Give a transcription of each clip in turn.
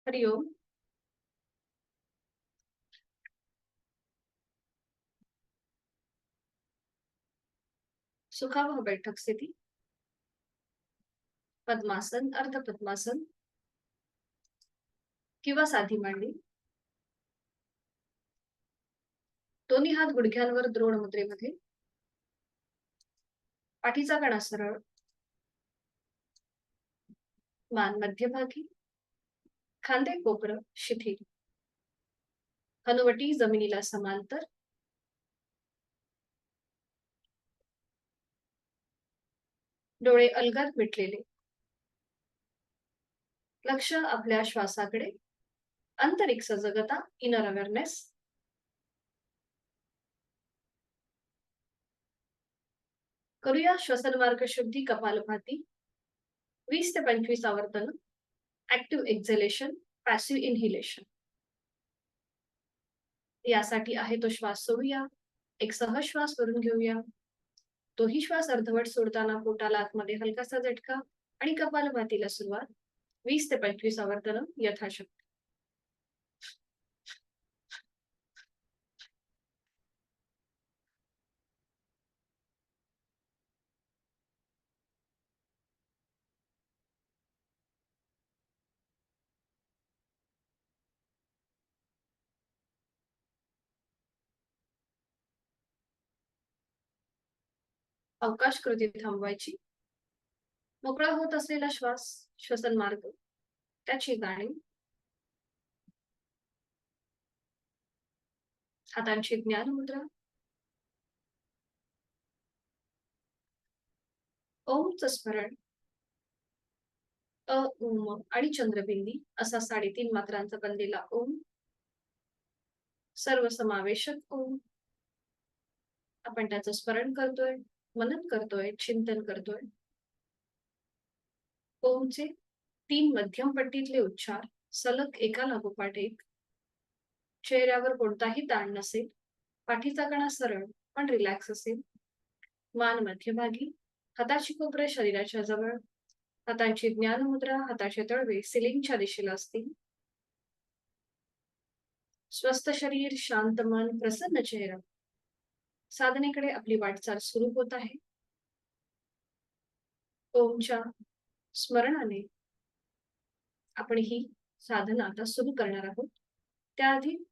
हरि ओम. सुखावह बैठक स्थिती. पद्मासन, अर्ध पद्मासन किंवा साधी मांडी. दोन्ही हात गुडघ्यांवर द्रोण मुद्रेमध्ये. पाठीचा कणा सरळ. मान मध्यभागी. खांदे कोपर शिथिल. हनुवटी जमिनीला समांतर. डोळे अलगद मिटलेले. लक्ष आपल्या श्वासाकडे. आंतरिक सजगता, इनर अवेअरनेस. करूया श्वसन मार्ग शुद्धी कपालभाती. 20 ते 25 आवर्तन. Active exhalation, passive inhalation. यासाठी आहे तो श्वास सोडूया. एक सहज श्वास भरून घेऊया. तोही श्वास अर्धवट सोडताना पोटाला आतमध्ये हलकासा झटका आणि कपालभातीला सुरुवात. 20 ते 25 आवर्तन यथाशक्ती. अवकाश कृती थांबवायची. मोकळा होत असलेला श्वास, श्वसन मार्ग, त्याची जाणीव. हातांची ज्ञान मुद्रा. ओमचं स्मरण. अ, उम आणि चंद्रबिंदी असा 3.5 मात्रांचा बनलेला ओम. सर्वसमावेशक ओम. आपण त्याचं स्मरण करतोय, मनन करतोय, चिंतन करतोय. ओमचे 3 मध्यम पट्टीतले उच्चार सलग एका लागोपाठ एक. चेहऱ्यावर कोणताही ताण नसेल. पाठीचा कणा सरळ पण रिलॅक्स असेल. मान मध्यभागी. हाताची कोपरे शरीराच्या जवळ. हातांची ज्ञान मुद्रा, हाताचे तळवे सिलिंगच्या दिशेला असतील. स्वस्थ शरीर, शांत मन, प्रसन्न चेहरा. साधनेकडे आपली वाटचाल सुरू होत आहे. ओमच्या स्मरणाने आपण ही साधना आता सुरू करणार आहोत. त्याआधी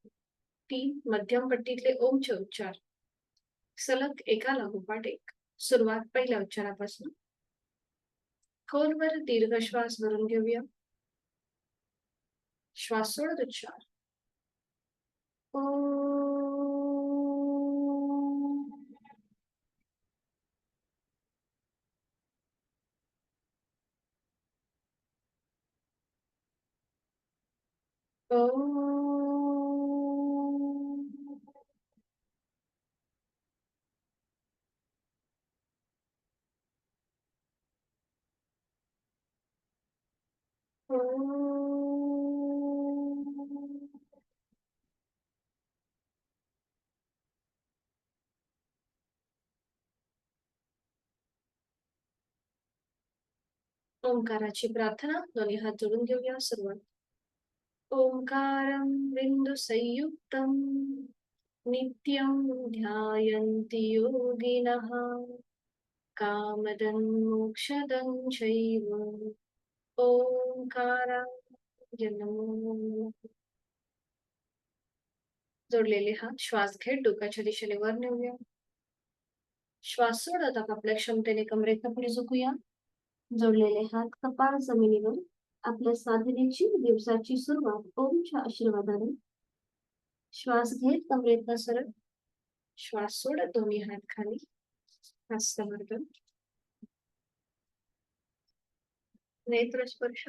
3 मध्यम पट्टीतले ओमचे उच्चार सलग एका लागोपाठ एक. सुरुवात पहिल्या उच्चारापासून. खोलवर दीर्घ श्वास भरून घेऊया. श्वास सोडत उच्चार. ओ. ओंकाराची प्रार्थना. दोन्ही हात जोडून घेऊया. सुरुवात. ओंकारं बिंदुसंयुक्तं नित्यं ध्यायन्ति योगिनः कामदं मोक्षदं चैव. ओंकाराय नमः. जोडलेले हात श्वास घेत डोक्याच्या दिशेने वर नेऊया. श्वास सोडत आपापल्या क्षमतेने कमरेतनं पुढे झुकूया. जोडलेले हात कपाळ जमिनीवर. आपल्या साधनेची दिवसाची सुरुवात ओमच्या आशीर्वादाने. श्वास घेत कमरेतनं सरळ. श्वास सोडत दोन्ही हात खाली. हस्तमर्दन. नेत्र स्पर्श.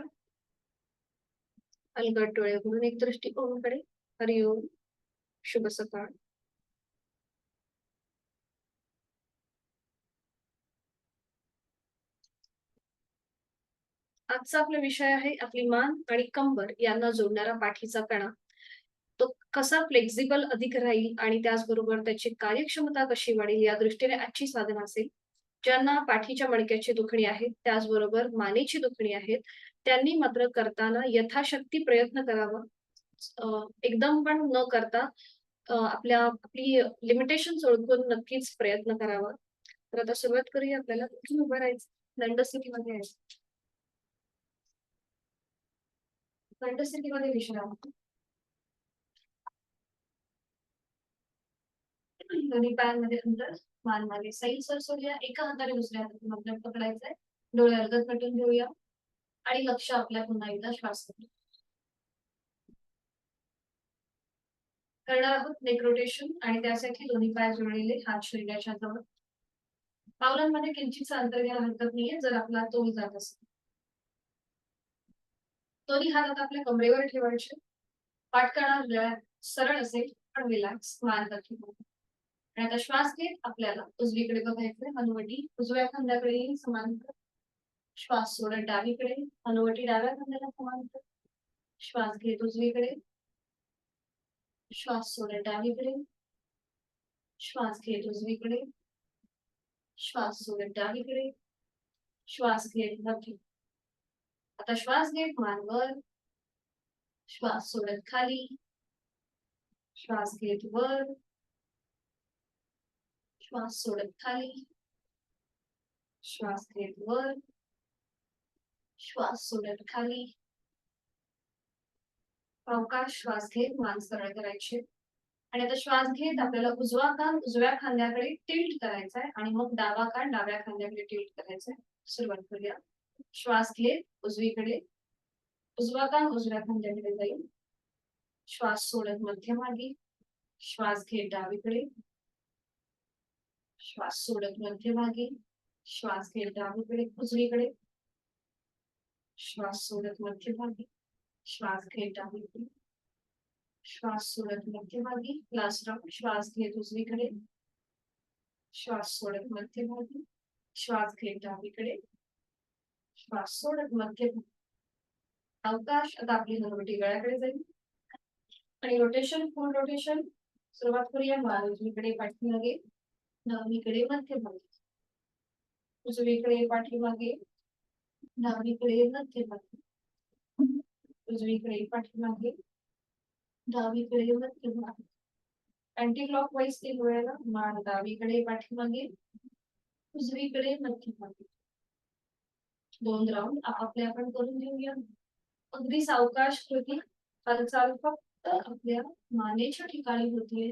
अलगद डोळे उघडून एक दृष्टी ओमकडे. हरि ओम. शुभ सकाळ. आजचा आपला विषय आहे आपली मान आणि कंबर यांना जोडणारा पाठीचा कणा. तो कसा फ्लेक्झिबल अधिक राहील आणि त्याचबरोबर त्याची कार्यक्षमता कशी वाढेल या दृष्टीने आजची साधना असेल. ज्यांना पाठीच्या मणक्याची दुखणी आहे, त्याचबरोबर मानेची दुखणी आहेत, त्यांनी मात्र करताना यथाशक्ती प्रयत्न करावा. एकदम पण न करता आपली लिमिटेशन्स ओळखून नक्कीच प्रयत्न करावा. तर आता सुरुवात करूया. आपल्याला उठून उभं राहायचं. दंड स्थितीमध्ये यायचं. दंड स्थितीमध्ये विश्राम. दोन्ही पायांमध्ये अंतर, मान मागे सैल सोडूया. एका हाताने दुसऱ्या हातातून मधलं पकडायचंय. डोळे अर्धत मिटून घेऊया आणि लक्ष आपल्या पुन्हा एकदा श्वास करणार आहोत नेक रोटेशन आणि त्यासाठी दोन्ही पाय जोडलेले हात शरीराच्या जवळ. पावलांमध्ये किंचितचं अंतर घ्यायला हरकत नाहीये जर आपला तोल जात असेल. दोन्ही हात आता आपल्या कमरेवर ठेवायचे. पाठ सरळ असेल पण रिलॅक्स मान आणि आता श्वास घेत आपल्याला उजवीकडे बघायचंय. हनुवटी उजव्या खांद्याकडे समांतर. श्वास सोडत डावीकडे. हनुवटी डाव्या खांद्याला समांतर. श्वास घेत उजवीकडे. श्वास सोडत डावीकडे. श्वास घेत उजवीकडे. श्वास सोडत डावीकडे. श्वास घेत वरती. आता श्वास घेत मान वर. श्वास सोडत खाली. श्वास घेत वर. श्वास सोडत खाली. श्वास घेत वर. श्वास सोडत खाली. सावकाश श्वास घेत मान सरळ करायची आणि आता श्वास घेत आपल्याला उजवा कान उजव्या खांद्याकडे टिल्ट करायचा आहे आणि मग डावा कान डाव्या खांद्याकडे टिल्ट करायचा आहे. सुरुवात करूया. श्वास घेत उजवीकडे. उजवा कान उजव्या खांद्याकडे जाईल. श्वास सोडत मध्यभागी. श्वास घेत डावीकडे. श्वास सोडत मध्यभागी. श्वास घेत डावीकडे उजवीकडे. श्वास सोडत मध्यभागी. श्वास घेत डावीकडे. श्वास सोडत मध्यभागी. Last round. श्वास घेत उजवीकडे. श्वास सोडत मध्यभागी. श्वास घेत डावीकडे. श्वास सोडत मध्यभागी. अवकाश आता आपली हनुवटी गळ्याकडे जाईल आणि रोटेशन फुल रोटेशन सुरुवात करूया. मान उजवीकडे पाठीमागे. डावीकडे मध्यभागी. उजवीकडे पाठीमागे. डावीकडे मध्यभागी. उजवीकडे पाठीमागे. डावीकडे मध्यभागी. अँटी क्लॉकवाईज 3 वेळेला. मान डावीकडे पाठीमागे. उजवीकडे मध्यभागी. 2 राउंड आपापले आपण करून घेऊया. अगदी सावकाश कृती. हालचाल फक्त आपल्या मानेच्या ठिकाणी होतीये.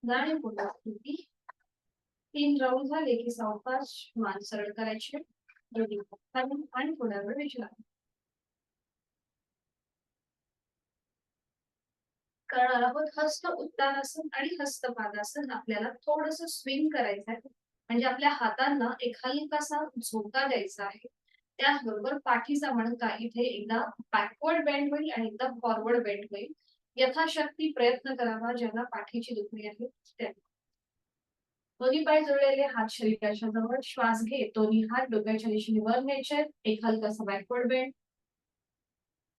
जाणीवपूर्वक कृती. 3 राउंड झाले की सावकाश मान सरळ करायचे. आणि थोड्या वेळ विश्राम करणार आहोत. हस्त उत्तानासन आणि हस्तपादासन. आपल्याला थोडस स्विंग करायचं आहे म्हणजे आपल्या हातांना एक हलकासा झोका द्यायचा आहे. त्याचबरोबर पाठीचा मणका इथे एकदा बॅकवर्ड बेंड होईल आणि एकदा फॉरवर्ड बेंड होईल. यथाशक्ती प्रयत्न करावा ज्यांना पाठीची दुखणी आहे त्या. दोन्ही पाय जोडलेले हात शरीराच्या जवळ. श्वास घेत दोन्ही हात डोक्याच्या दिशेने वर न्यायचे. एक हलकासा बॅकवर्ड बेंड.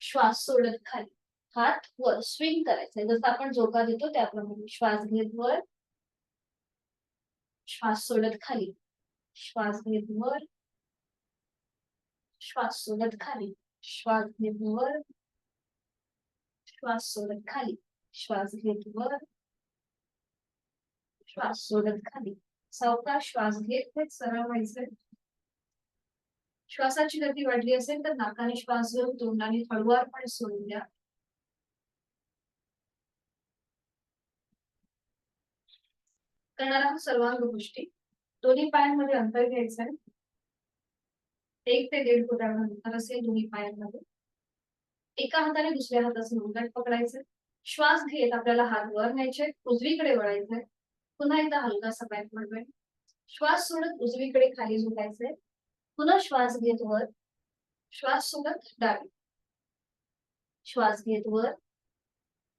श्वास सोडत खाली. हात वर स्विंग करायचा जसं आपण झोका देतो त्याप्रमाणे. श्वास घेत वर. श्वास सोडत खाली. श्वास घेत वर. श्वास सोडत खाली. श्वास घेत वर. श्वास सोडत खाली. श्वास घेत वर. श्वास सोडत खाली. सावकाश श्वास घेत सरळ व्हायचंय. श्वासाची गती वाढली असेल तर नाकाने श्वास घेऊन तोंडाने हळुवारपणे सोडून द्या. करणार आहोत सर्वांग गोष्टी. दोन्ही पायांमध्ये अंतर घ्यायचं आहे. 1 ते 1.5 फुटावर अंतर असेल दोन्ही पायांमध्ये. एका हाताने दुसऱ्या हाताचं मुंडट पकडायचं. श्वास घेत आपल्याला हात वर न्यायचे. उजवीकडे वळायचंय. पुन्हा एकदा हलकासा बॅकवर्ड बेंड. श्वास सोडत उजवीकडे खाली झुकायचंय. पुन्हा श्वास घेत वर. श्वास सोडत डावी. श्वास घेत वर.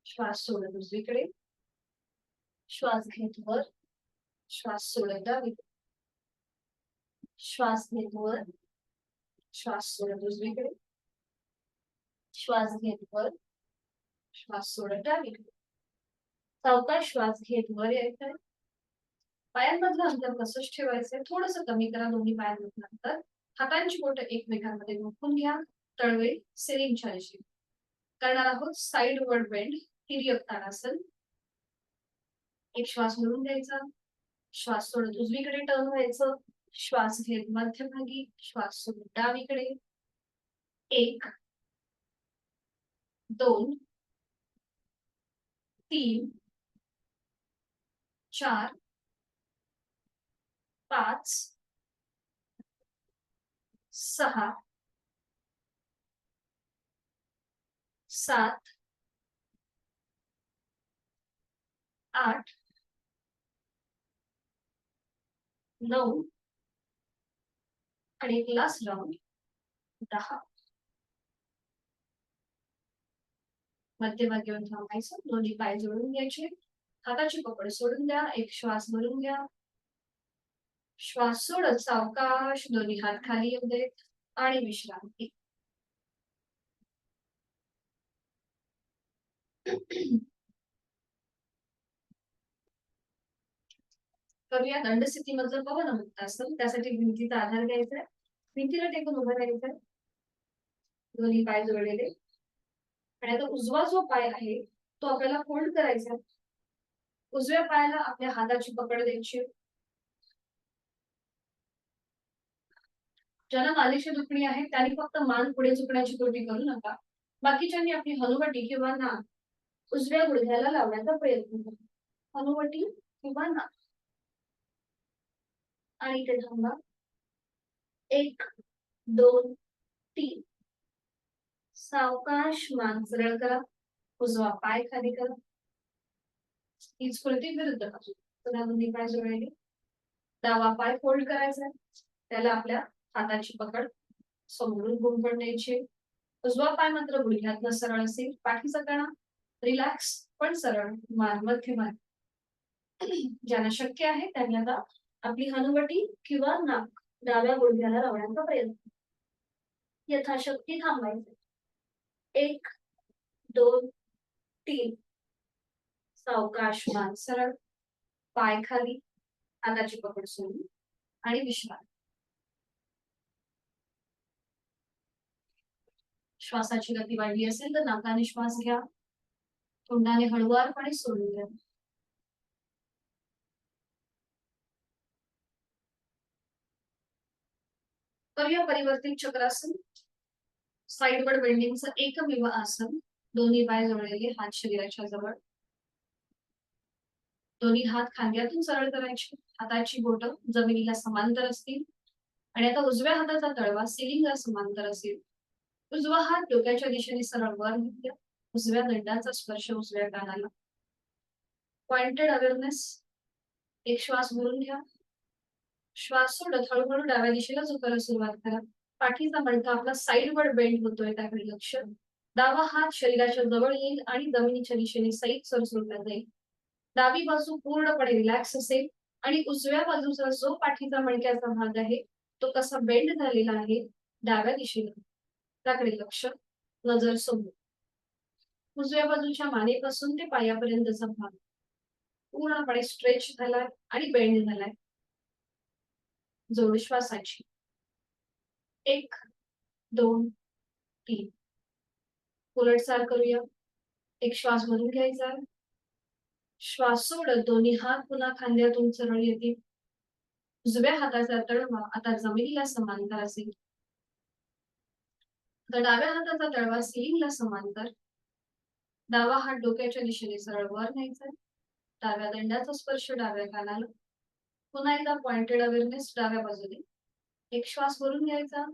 श्वास सोडत उजवीकडे. श्वास घेत वर. श्वास सोडत डावी. श्वास घेत वर. श्वास सोडत उजवीकडे. श्वास घेत वर. श्वास सोडत डावीकडे. सावकाश श्वास घेत वर यायचंय. पायांमधलं अंतर तसंच ठेवायचंय, थोडंसं कमी करा दोन्ही पायांमधलं अंतर. हातांची बोटं एकमेकांमध्ये रोखून घ्या. तळवे सिलिंगच्या दिशेने. करणार आहोत साइडवर्ड बेंड, तिर्यक ताडासन. एक श्वास भरून घ्यायचा, श्वास सोडत उजवीकडे टर्न व्हायचं, श्वास घेत मध्यभागी, श्वास सोडून डावीकडे. 1 2 3 4 5 6 7 8 9 आणि एक लास्ट राऊंड 10. मध्यभागी येऊन थांबायचं, दोन्ही पाय जोडून घ्यायचे, हाताची पकड सोडून द्या. एक श्वास भरून घ्या, श्वास सोडत सावकाश दोन्ही हात खाली येऊ देत आणि विश्रांती. करूया दंड स्थितीमधलं पवनमुक्तासन. त्यासाठी भिंतीचा आधार घ्यायचा आहे, भिंतीला टेकून उभं राहायचं, दोन्ही पाय जोडलेले. आणि आता उजवा जो पाय आहे तो आपल्याला फोल्ड करायचा. उजव्या पायाला आपल्या हाताची पकड द्यायची. ज्यांना मालिशा दुखणी आहे त्यांनी फक्त मान पुढे झुकण्याची कृती करू नका. बाकीच्यांनी आपली हनुवटी किंवा नाक उजव्या गुडघ्याला लावण्याचा प्रयत्न करा. हनुवटी किंवा नाक. आणि इथे थांबा. 1 2 3. सावकाश मान सरळ करा, उजवा पाय खाली करा. ही स्फूर्ती विरुद्ध बाजू. दोन्ही पाय जोडलेले, डावा पाय फोल्ड करायचा, त्याला आपल्या हाताची पकड समोरून गुंफण द्यायची. उजवा पाय मात्र गुडघ्यातनं सरळ असेल, पाठीचा कणा रिलॅक्स पण सरळ, मान मध्यमान. ज्यांना शक्य आहे त्यांनी आता आपली हनुवटी किंवा नाक डाव्या गुडघ्याला लावण्याचा प्रयत्न. यथाशक्ती थांबायचे. 1 2 3. सावकाश मान सरळ, पाय खाली, हाताची पकड सोडून आणि विश्रांती. श्वासाची गती वाढली असेल तर नाकाने श्वास घ्या, तोंडाने हळुवारपणे सोडून द्या. करूया परिवर्तित चक्रासन. साइडवर्ड बेंडिंगचं एकमेव आसन. दोन्ही पाय जोडलेले, हात शरीराच्या जवळ, दोन्ही हात खांद्यातून सरळ करायचे, हाताची बोटं जमिनीला समांतर असतील. आणि आता उजव्या हाताचा तळवा सिलिंगला समांतर असेल. उजवा हात डोक्याच्या दिशेने सरळ वर घेऊया, उजव्या दंडाचा स्पर्श उजव्या कानाला. Pointed awareness. एक श्वास भरून घ्या, श्वास सोडत हळूहळू डाव्या दिशेला झुकायला सुरुवात करा. पाठीचा मणका आपला साइडवर बेंड होतोय त्याकडे लक्ष. डावा हात शरीराच्या जवळ येईल आणि जमिनीच्या दिशेने सैल सरसोडला जाईल. डावी बाजू पूर्णपणे रिलॅक्स असेल आणि उजव्या बाजूचा जो पाठीचा मणक्याचा भाग आहे तो कसा बेंड झालेला आहे डाव्या दिशेला, त्याकडे लक्ष, नजर समोर. उजव्या बाजूच्या मानेपासून ते पायापर्यंतचा भाग पूर्णपणे स्ट्रेच झालाय आणि बेंड झालाय. जोड श्वासाची. 1 2 3. उलटसार करूया. एक श्वास भरून घ्यायचा, श्वास सोडत दोन्ही हात पुन्हा खांद्यातून सरळ येतील. उजव्या हाताचा तळवा आता जमिनीला समांतर असेल, तर डाव्या हाताचा तळवा सिलिंगला समांतर. डावा हात डोक्याच्या दिशेने सरळ वर न्यायचा, डाव्या दंडाचा स्पर्श डाव्या कानाला. पुन्हा एकदा पॉइंटेड अवेअरनेस डाव्या बाजूने. एक श्वास भरून घ्यायचा,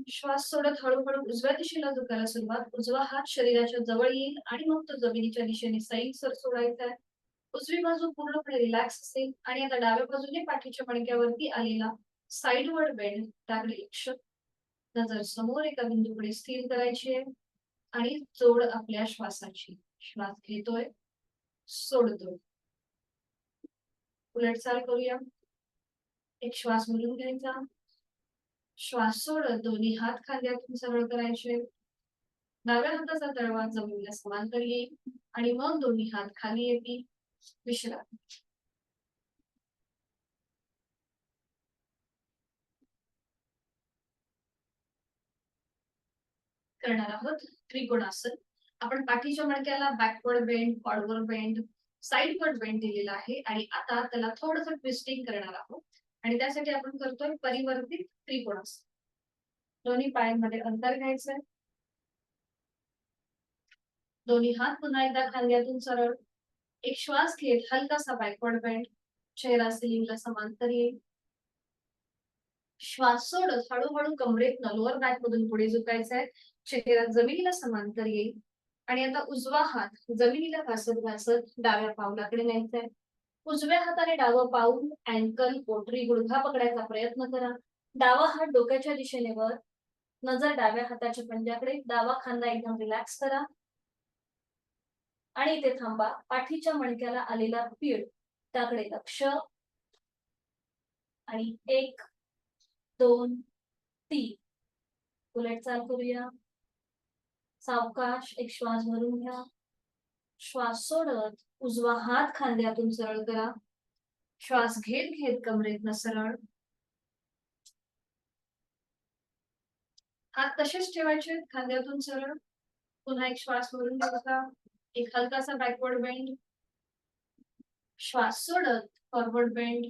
श्वास सोडत हळूहळू उजव्या दिशेला झुकायला सुरुवात. उजवा हात शरीराच्या जवळ येईल आणि मग तो जमिनीच्या दिशेने सैल सर सोडायचा आहे. उजवी बाजू पूर्णपणे रिलॅक्स असेल आणि आता डाव्या बाजूने पाठीच्या मणक्यावरती आलेला साइडवर्ड बेंड, त्याकडे लक्ष, नजर समोर एका बिंदूकडे स्थिर करायची आहे आणि जोड आपल्या श्वासाची. श्वास घेतोय, सोडतोय. उलटसार करूया. एक श्वास भरून घ्यायचा, श्वास सोडत दोन्ही हात खांद्यातून सरळ करायचे. डाव्या हाताचा तळवा जमिनीला समांतर येईल आणि मग दोन्ही हात खाली येतील. विश्रांती. करणार आहोत त्रिकोणासन. आपण पाठीच्या मणक्याला backward bend, forward bend, sideward bend दिलेला आहे आणि आता त्याला थोडंसं ट्विस्टिंग करणार आहोत आणि त्यासाठी आपण करतोय परिवर्तित त्रिकोणासन. दोन्ही पायांमध्ये अंतर घ्यायचंय. दोन्ही हात पुन्हा एकदा खांद्यातून सरळ. एक श्वास घेत हलकासा बॅकवर्ड बेंड, चेहरा सिलिंगला समांतर येईल. श्वास सोडत हळूहळू कमरेतनं लोअर बॅक मधून पुढे झुकायचा आहे. चेहरा जमिनीला समांतर येईल आणि आता उजवा हात जमिनीला घासत घासत डाव्या पावलाकडे न्यायचा आहे. उजव्या हाताने डावं पाऊल, अँकल, पोटरी, गुडघा पकडायचा प्रयत्न करा. डावा हात डोक्याच्या दिशेने वर, नजर डाव्या हाताच्या पंजाकडे. डावा खांदा एकदम रिलॅक्स करा आणि इथे थांबा. पाठीच्या मणक्याला आलेला पीळ त्याकडे लक्ष आणि 1 2 3 उलट चाल करूया. सावकाश एक श्वास भरून घ्या. श्वास सोडत उजवा हात खांद्यातून सरळ करा. श्वास घेत घेत कमरेतनं सरळ. हात तसेच ठेवायचे खांद्यातून सरळ. पुन्हा एक श्वास भरून घ्यायचा. एक हलकासा बॅकवर्ड बेंड. श्वास सोडत फॉरवर्ड बेंड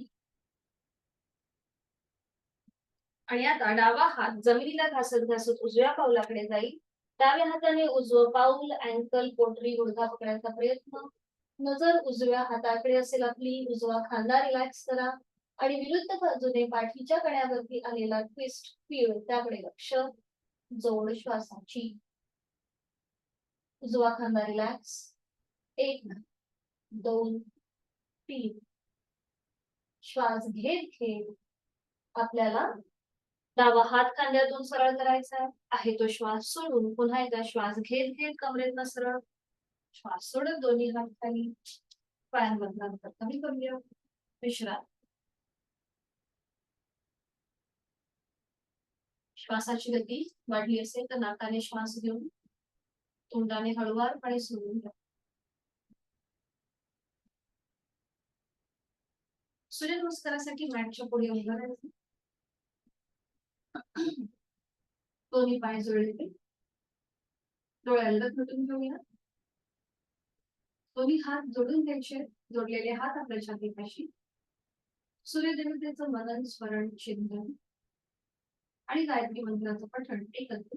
आणि आता डावा हात जमिनीला घासत घासत उजव्या पावलाकडे जाईल. डाव्या हाताने उजवं पाऊल, अँकल, पोटरी, गुडघा पकडायचा प्रयत्न. नजर उजव्या हाताकडे असेल आपली. उजवा खांदा रिलॅक्स करा आणि विरुद्ध बाजूने पाठीच्या कण्यावरती आलेला ट्विस्ट पीळ त्याकडे लक्ष. जोड श्वासाची. उजवा खांदा रिलॅक्स. 1 2 3 श्वास घेत घेत आपल्याला डावा हात खांद्यातून सरळ करायचा आहे. तो श्वास सोडून पुन्हा एकदा श्वास घेत घेत कमरेतनं सरळ. श्वास सोडत दोन्ही हात खाली. पायांमधलं अंतर कमी करूया. विश्रांती. श्वासाची गती वाढली असेल तर नाकाने श्वास घेऊन तोंडाने हळुवारपणे सोडून द्या. सूर्यनमस्कारासाठी मॅटच्या पुढे उभं राहायचं. दोन्ही पाय जोडले. डोळे अलगद मिटून घेऊया. दोन्ही हात जोडून घ्यायचे. जोडलेले हात आपल्या छातीपाशी. सूर्यदेवतेचं मनन, स्मरण, चिंतन आणि गायत्री मंत्राचं पठण एकत्र.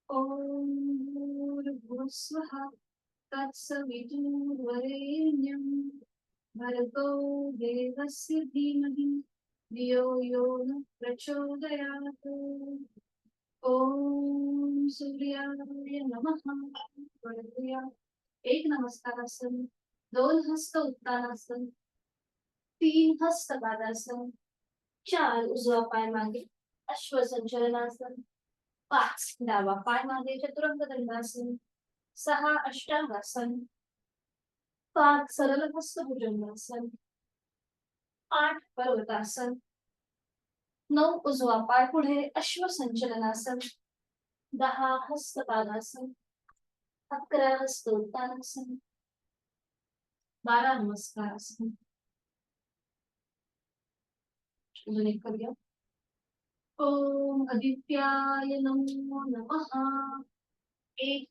ओम भूर्भुवस्वः तत्सवितुर्वरेण्यं भर्गो देवस्य धीमहि धियो यो न प्रचोदयात्. ओम सूर्याय नमः. करूया. 1 नमस्कारासन, 2 हस्त उत्तानासन, 3 हस्त पादासन, 4 उजवा पाय मागे अश्वसंचलनासन, 5 डावा पाय मागे चतुरंग दंडासन, 6 अष्टांगासन, 7 सरळ हस्त भुजंगासन, 8 पर्वतासन, 9 उजवा पाय पुढे अश्वसंचलनासन, 10 हस्तपादासन, 11 हस्त उत्तानासन, 12 नमस्कारासन. अजून एक करूया. ओम आदित्याय नमो नमः. 1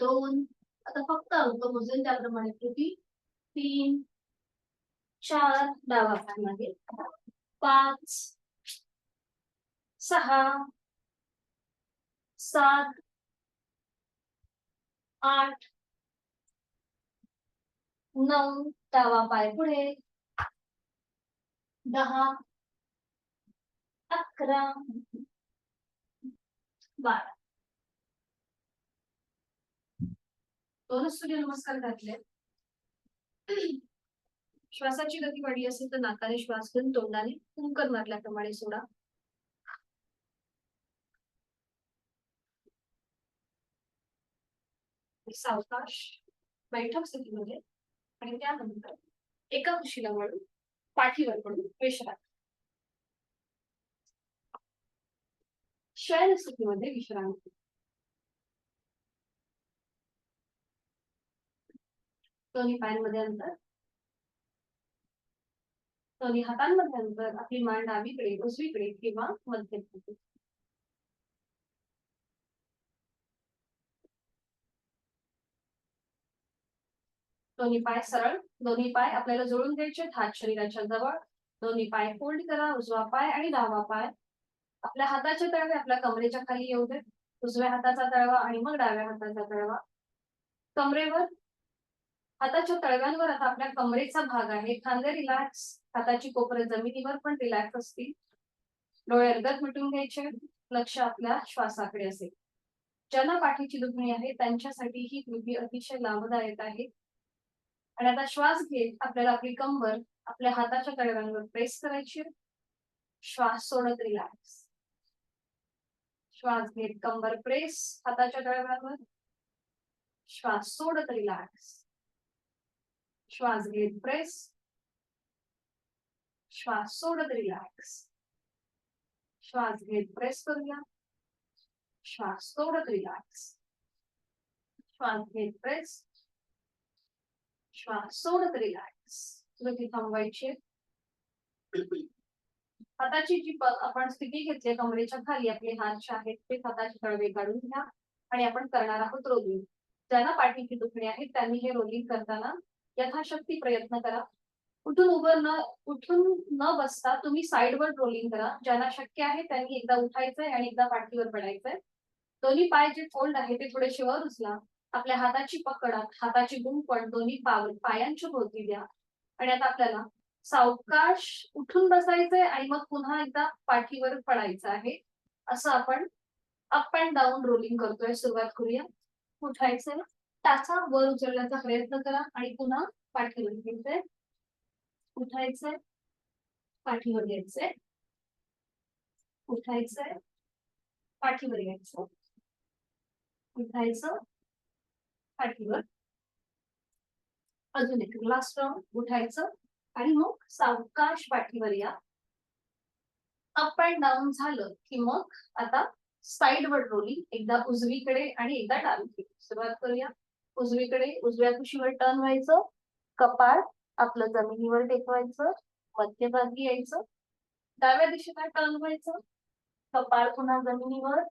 2 आता फक्त अंक मोजून त्याप्रमाणे कृती. 3 4 डावा पाय मागे, 5 6 7 8 9 डावा पाय पुढे, 10 11 12. दोनच सूर्यनमस्कार घातले. श्वासाची गती वाढली असेल तर नाकाने श्वास घेऊन तोंडाने कुंकर मारल्याप्रमाणे सोडा. सावकाश बैठक स्थितीमध्ये आणि त्यानंतर एका कुशीला वळून पाठीवर पडून विश्रांती. शयन स्थितीमध्ये विश्रांती. दोन्ही पायांमध्ये अंतर. दोन्ही हातांमध्ये अंतर. आपली मान डावीकडे, उजवीकडे किंवा मध्यभागी. दोन्ही पाय सरळ, दोन्ही पाय आपल्याला जोडून घ्यायचे, हात शरीराच्या जवळ, दोन्ही पाय फोल्ड करा, उजवा पाय आणि डावा पाय आपल्या हाताचे तळवे आपल्या कमरेच्या खाली येऊ दे, उजव्या हाताचा तळवा आणि मग डाव्या हाताचा तळवा कमरेवर, हाताच्या तळव्यांवर आता आपल्या कमरेचा भाग आहे, खांदे रिलॅक्स, हाताची कोपरे जमिनीवर पण रिलॅक्स असतील, डोळे अर्धत मिटून घ्यायचे, लक्ष आपल्या श्वासाकडे असेल. ज्यांना पाठीची दुखणी आहे त्यांच्यासाठी ही कृती अतिशय लाभदायक आहे. आणि आता श्वास घेत आपल्याला आपली कंबर आपल्या हाताच्या तळव्यांवर प्रेस करायची, श्वास सोडत रिलॅक्स, श्वास घेत कंबर प्रेस हाताच्या तळव्यांवर, श्वास सोडत रिलॅक्स, श्वास घेत प्रेस, श्वास सोडत रिलॅक्स, श्वास घेत प्रेस करूया, श्वास सोडत रिलॅक्स, श्वास घेत प्रेस, श्वास सोडत रिलॅक्स. गती थांबवायची. हाताची जी आपण स्थिती घेतली कमरेच्या खाली आपले हात जे आहेत ते हाताचे तळवे काढून घ्या आणि आपण करणार आहोत रोलिंग. ज्यांना पाठीची दुखणी आहे त्यांनी हे रोलिंग करताना यथाशक्ती प्रयत्न करा. उठून न बसता तुम्ही साईडवर रोलिंग करा. ज्यांना शक्य आहे त्यांनी एकदा उठायचंय आणि एकदा पाठीवर पडायचंय. दोन्ही पाय जे फोल्ड आहे ते थोडेसे वर उचला. आपल्या हाताची पकड, हाताची गुंफण दोन्ही पायांच्या भोवती द्या आणि आता आपल्याला सावकाश उठून बसायचंय आणि मग पुन्हा एकदा पाठीवर पडायचं आहे. असं आपण अप अँड डाऊन रोलिंग करतोय. सुरुवात करूया. उठायचंय, टाचा वर उचलण्याचा प्रयत्न करा आणि पुन्हा पाठीवर घ्यायचंय, उठायचंय, पाठीवर घ्यायचंय, उठायचंय, पाठीवर घ्यायचं, उठायचं, पाठीवर, अजून एक लास्ट राऊंड, उठायचं आणि मग सावकाश पाठीवर या. अप अँड डाऊन झालं की मग आता साईडवर रोलिंग, एकदा उजवीकडे आणि एकदा डावीकडे. सुरुवात करूया. उजवीकडे, उजव्या कुशीवर टर्न व्हायचं, कपाळ आपलं जमिनीवर टेकवायचं, मध्यभागी यायचं, डाव्या दिशेला टर्न व्हायचं, कपाळ पुन्हा जमिनीवर.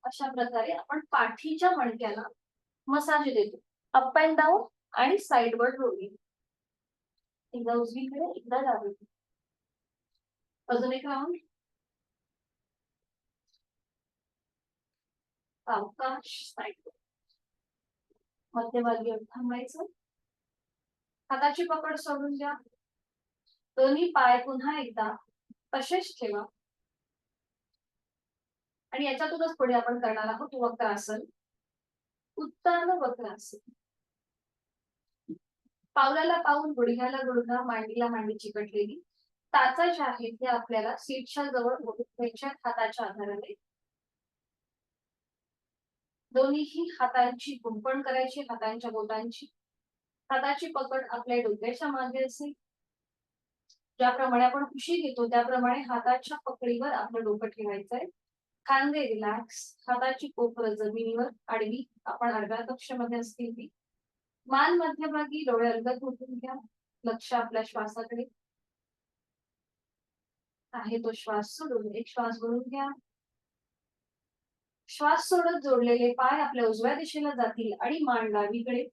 अशा प्रकारे आपण पाठीच्या मणक्याला मसाज देतो. अप अँड डाऊन आणि साईडवर रोलिंग, एकदा उजवीकडे एकदा डावीकडे. अजून एक राऊंड. सावकाश साईडवर, मध्यभागी थांबायचं, हाताची पकड सोडून द्या, दोन्ही पाय पुन्हा एकदा तसेच ठेवा आणि याच्यातूनच पुढे आपण करणार आहोत वक्रासन. उत्तान वक्रासन. पावलाला पाऊल, गुडघ्याला गुडघा, मांडीला मांडी चिकटलेली. टाचा ज्या आहेत ते आपल्याला सीटच्या जवळ घ्यायच्या हाताच्या आधाराने. दोन्हीही हातांची गुंफण करायची, हातांच्या बोटांची. हाताची पकड आपल्या डोक्याच्या मागे असेल. ज्याप्रमाणे आपण उशी घेतो त्याप्रमाणे हाताच्या पकडीवर आपलं डोकं ठेवायचंय. खांदे रिलॅक्स, हाताची कोपरं जमिनीवर आडवी, आपण आडव्या कक्षामध्ये असतील ती. मान मध्यभागी, डोळे अलगद उठून घ्या, लक्ष आपल्या श्वासाकडे आहे. तो श्वास सोडून एक श्वास भरून घ्या. श्वास सोडत जोडलेले पाय आपल्या उजव्या दिशेला जातील आणि मान डावीकडे.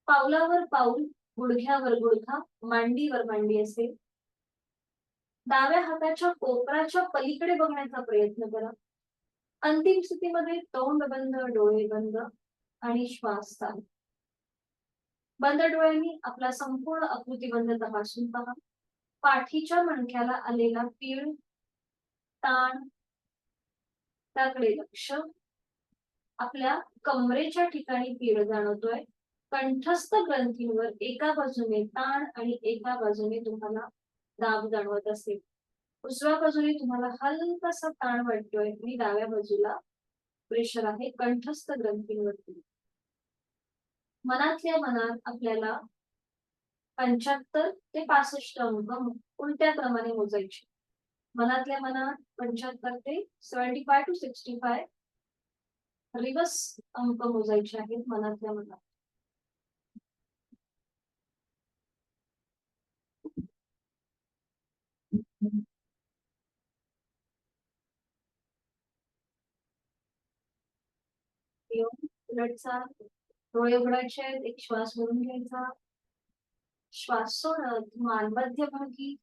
पावलावर पाऊल, गुडघ्यावर गुडघा, मांडीवर मांडी असेल. डाव्या हाताच्या कोपराच्या पलीकडे बघण्याचा प्रयत्न करा. अंतिम स्थितीमध्ये तोंड बंद, डोळे बंद आणि श्वास चालू. बंद डोळ्यांनी आपला संपूर्ण आकृतिबंध तपासून पहा. पाठीच्या मणक्याला आलेला पीळ, ताण, त्याकडे लक्ष. आपल्या कमरेच्या ठिकाणी पीळ जाणवतोय. कंठस्थ ग्रंथींवर एका बाजूने ताण आणि एका बाजूने तुम्हाला दाब जाणवत असेल. उजव्या बाजूने तुम्हाला हलकासा ताण वाटतोय आणि डाव्या बाजूला प्रेशर आहे कंठस्थ ग्रंथींवरती. मनातल्या मनात आपल्याला 75 ते 65 अंक उलट्या क्रमाने मोजायचे. मनातल्या मनात 75 ते 75 to 65 रिवर्स अंक मोजायचे आहेत मनातल्या मनात. उलटचा डोळे उघडायचे आहेत, एक श्वास भरून घ्यायचा. श्वास सोडत मान मध्यभागी,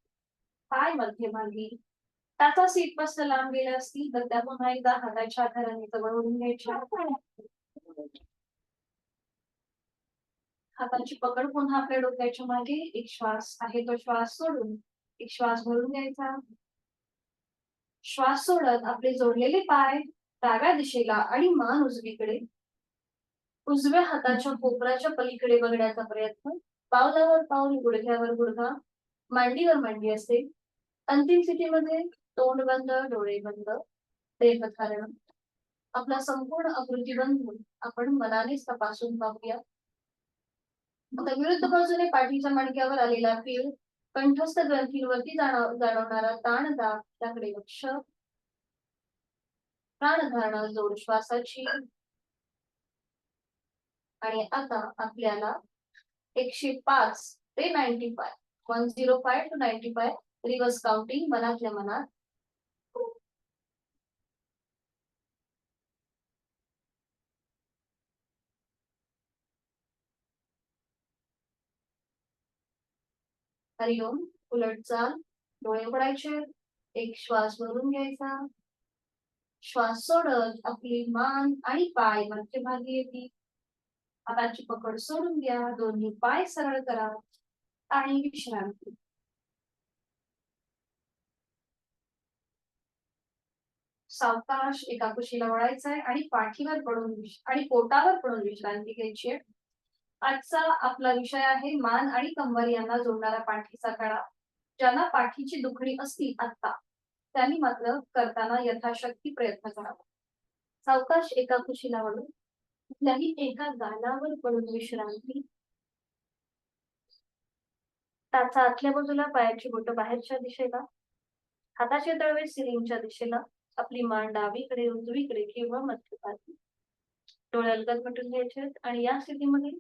पाय मध्यभागी. टाचा सीट पासून लांब गेल्या असतील तर त्या पुन्हा एकदा हाताच्या आधाराने जवळ ओढून घ्यायच्या. हाताची पकड पुन्हा आपल्या डोक्याच्या मागे. एक श्वास आहे तो श्वास सोडून एक श्वास भरून घ्यायचा. श्वास सोडत आपले जोडलेले पाय डाव्या दिशेला आणि मान उजवीकडे. उजव्या हाताच्या कोपराच्या पलीकडे बघण्याचा प्रयत्न. पावलावर पाऊल, गुडघ्यावर गुडघा, मांडीवर मांडी असेल. अंतिम स्थितीमध्ये तोंड बंद, डोळे बंद, देहधारण. आपला संपूर्ण आकृती बंधून आपण मनानेच तपासून पाहूया. आता विरुद्ध बाजूने पाठीच्या मणक्यावर आलेला पीळ, कंठस्थ ग्रंथींवरती जाणवणारा ताण दाब, त्याकडे लक्ष. प्राणधारणा जोड श्वासाची. आणि आता आपल्याला 105 ते 95, 105 to 95 रिव्हर्स काउंटिंग मनातल्या मनात. हरिओम. उलट चाल. डोळे उघडायचे. एक श्वास भरून घ्यायचा. श्वास सोडत आपली मान आणि पाय मध्यभागी येतील. हाताची पकड सोडून द्या. दोन्ही पाय सरळ करा आणि विश्रांती. सावकाश एका कुशीला वळायचं आहे आणि पाठीवर पडून आणि पोटावर पडून विश्रांती घ्यायची आहे. आजचा आपला विषय आहे मान आणि कंबर यांना जोडणारा पाठीचा कणा. ज्यांना पाठीची दुखणी असती आता, त्यांनी मात्र करताना यथाशक्ती प्रयत्न करावा. सावकाश एका कुशीला वळून कुठल्याही एका गालावर पडून विश्रांती. टाचा आतल्या बाजूला, पायाची बोट बाहेरच्या दिशेला, हाताचे तळवे सिलिंगच्या दिशेला. आपली मान डावीकडे, उजवीकडे किंवा मध्यभागी. डोळे अलगद मिटून घ्यायचे आणि या स्थितीमध्ये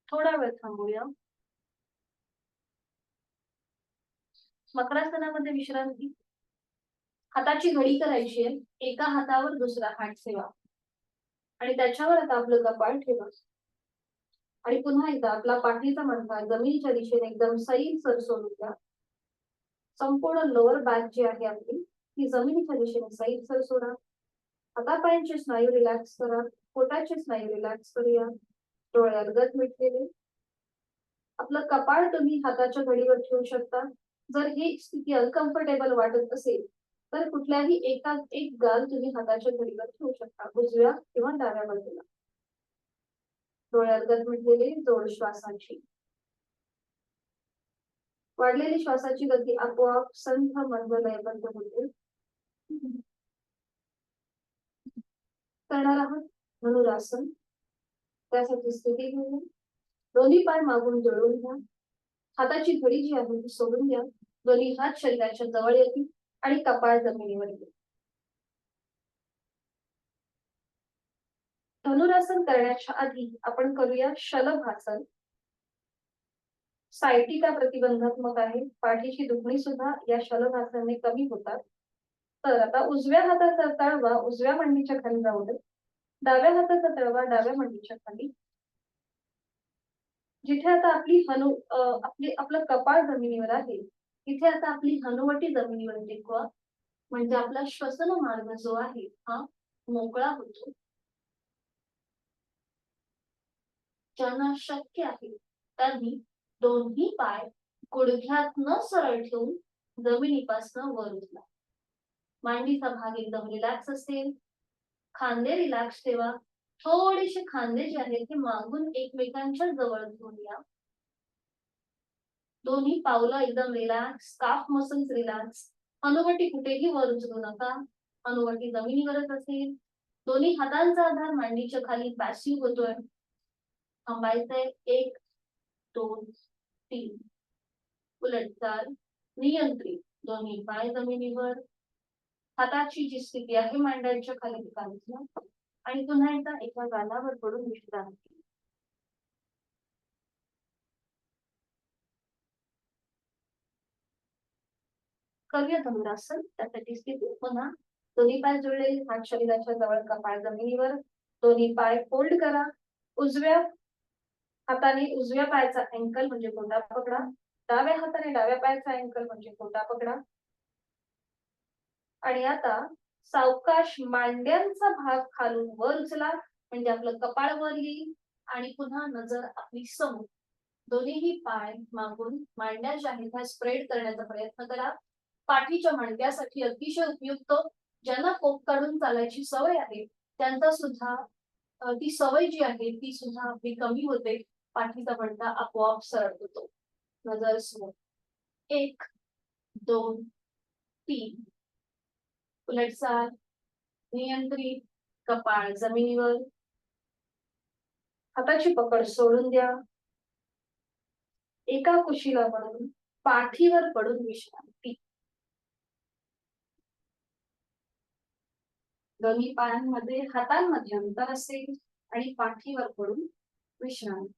थोडा वेळ थांबूया. मकरासनामध्ये विश्रांती. हाताची घडी करायची आहे. एका हातावर दुसरा हात ठेवा आणि त्याच्यावर आता आपलं कपाळ ठेवा. आणि पुन्हा एकदा आपला पाठीचा मणका जमिनीच्या दिशेने एकदम सैल सर सोडून द्या. संपूर्ण लोअर बॅक जी आहे आपली ती जमिनीच्या दिशेने सैल सर सोडा. हातापायांचे स्नायू रिलॅक्स करा. पोटाचे स्नायू रिलॅक्स करूया. डोळे अलगद मिटलेले. आपलं कपाळ तुम्ही हाताच्या घडीवर ठेवू शकता. जर ही स्थिती अनकम्फर्टेबल वाटत असेल तर कुठल्याही एक गाल तुम्ही हाताच्या घडीवर ठेवू शकता, उजव्या किंवा डाव्या बाजूला. डोळे अलगद मिटलेले. जोड श्वासाची. वाढलेली श्वासाची गती आपोआप संथ मंद लयबद्ध होते. करणार आहोत धनुरासन. त्यासाठी स्थिती घेऊन दोन्ही पाय मागून जोडून घ्या. हाताची घडी जी आहे ती सोडून द्या. दोन्ही हात शरीराच्या जवळ येतील आणि कपाळ जमिनीवर येईल. धनुरासन करण्याच्या आधी आपण करूया शलभासन. सायटिका प्रतिबंधात्मक आहे. पाठीची दुखणी सुद्धा या शलभासनाने कमी होतात. तर आता उजव्या हाताचा तळवा उजव्या मांडीच्या खाली जाऊ दे. डाव्या हाताचा तळवा डाव्या मांडीच्या खाली. जिथे आता आपलं कपाळ जमिनीवर आहे तिथे आता आपली हनुवटी जमिनीवर टेकवा. म्हणजे आपला श्वसन मार्ग जो आहे हा मोकळा होतो. ज्यांना शक्य आहे त्यांनी दोन्ही पाय गुडघ्यात न सरळ ठेवून जमिनीपासून वर उचला. मांडीचा भाग एकदम रिलॅक्स असेल. खांदे रिलॅक्स ठेवा. थोडेसे खांदे जे आहेत ते मागून एकमेकांच्या जवळ घेऊन या. दोन्ही पावलं एकदम रिलॅक्स. Calf muscles relax. हनुवटी कुठेही वर उचलू नका. हनुवटी जमिनीवरच असेल. दोन्ही हातांचा आधार मांडीच्या खाली पॅसिव्ह होतोय. थांबायचंय. 1 2 3. उलट चाल. नियंत्रित. दोन्ही पाय जमिनीवर. हाताची जी स्थिती आहे मांड्यांच्या खाली ती आणि पुन्हा एकदा एका गालावर पडून विश्रांती. करूया धनुरासन. त्यासाठी स्थिती पुन्हा दोन्ही पाय जोडलेले, हात शरीराच्या जवळ, कपाळ जमिनीवर. दोन्ही पाय फोल्ड करा. उजव्या हाताने उजव्या पायाचा अँकल म्हणजे कोंडा पकडा, डाव्या हाताने डाव्या पायाचा अँकल म्हणजे कोंडा पकडा. आणि आता सावकाश मांड्यांचा भाग खालून वर उचला म्हणजे आपलं कपाळ वर येईल आणि पुन्हा नजर आपली समोर. दोन्हीही पाय मागून मांड्या ज्या आहेत त्या स्प्रेड करण्याचा प्रयत्न करा. पाठीच्या मणक्यासाठी अतिशय उपयुक्त. ज्यांना कोक काढून चालायची सवय आहे त्यांचा सुद्धा ती सवय जी आहे ती सुद्धा आपली कमी होते. पाठीचा मणका आपोआप सरळ होतो. नजर समोर. 1 2 3. उलटसाल, नियंत्रित, कपाळ जमिनीवर. हाताची पकड सोडून द्या. एका कुशीला पडून पाठीवर पडून विश्रांती. दोन्ही पायांमध्ये हातांमध्ये अंतर असेल आणि पाठीवर पडून विश्रांती.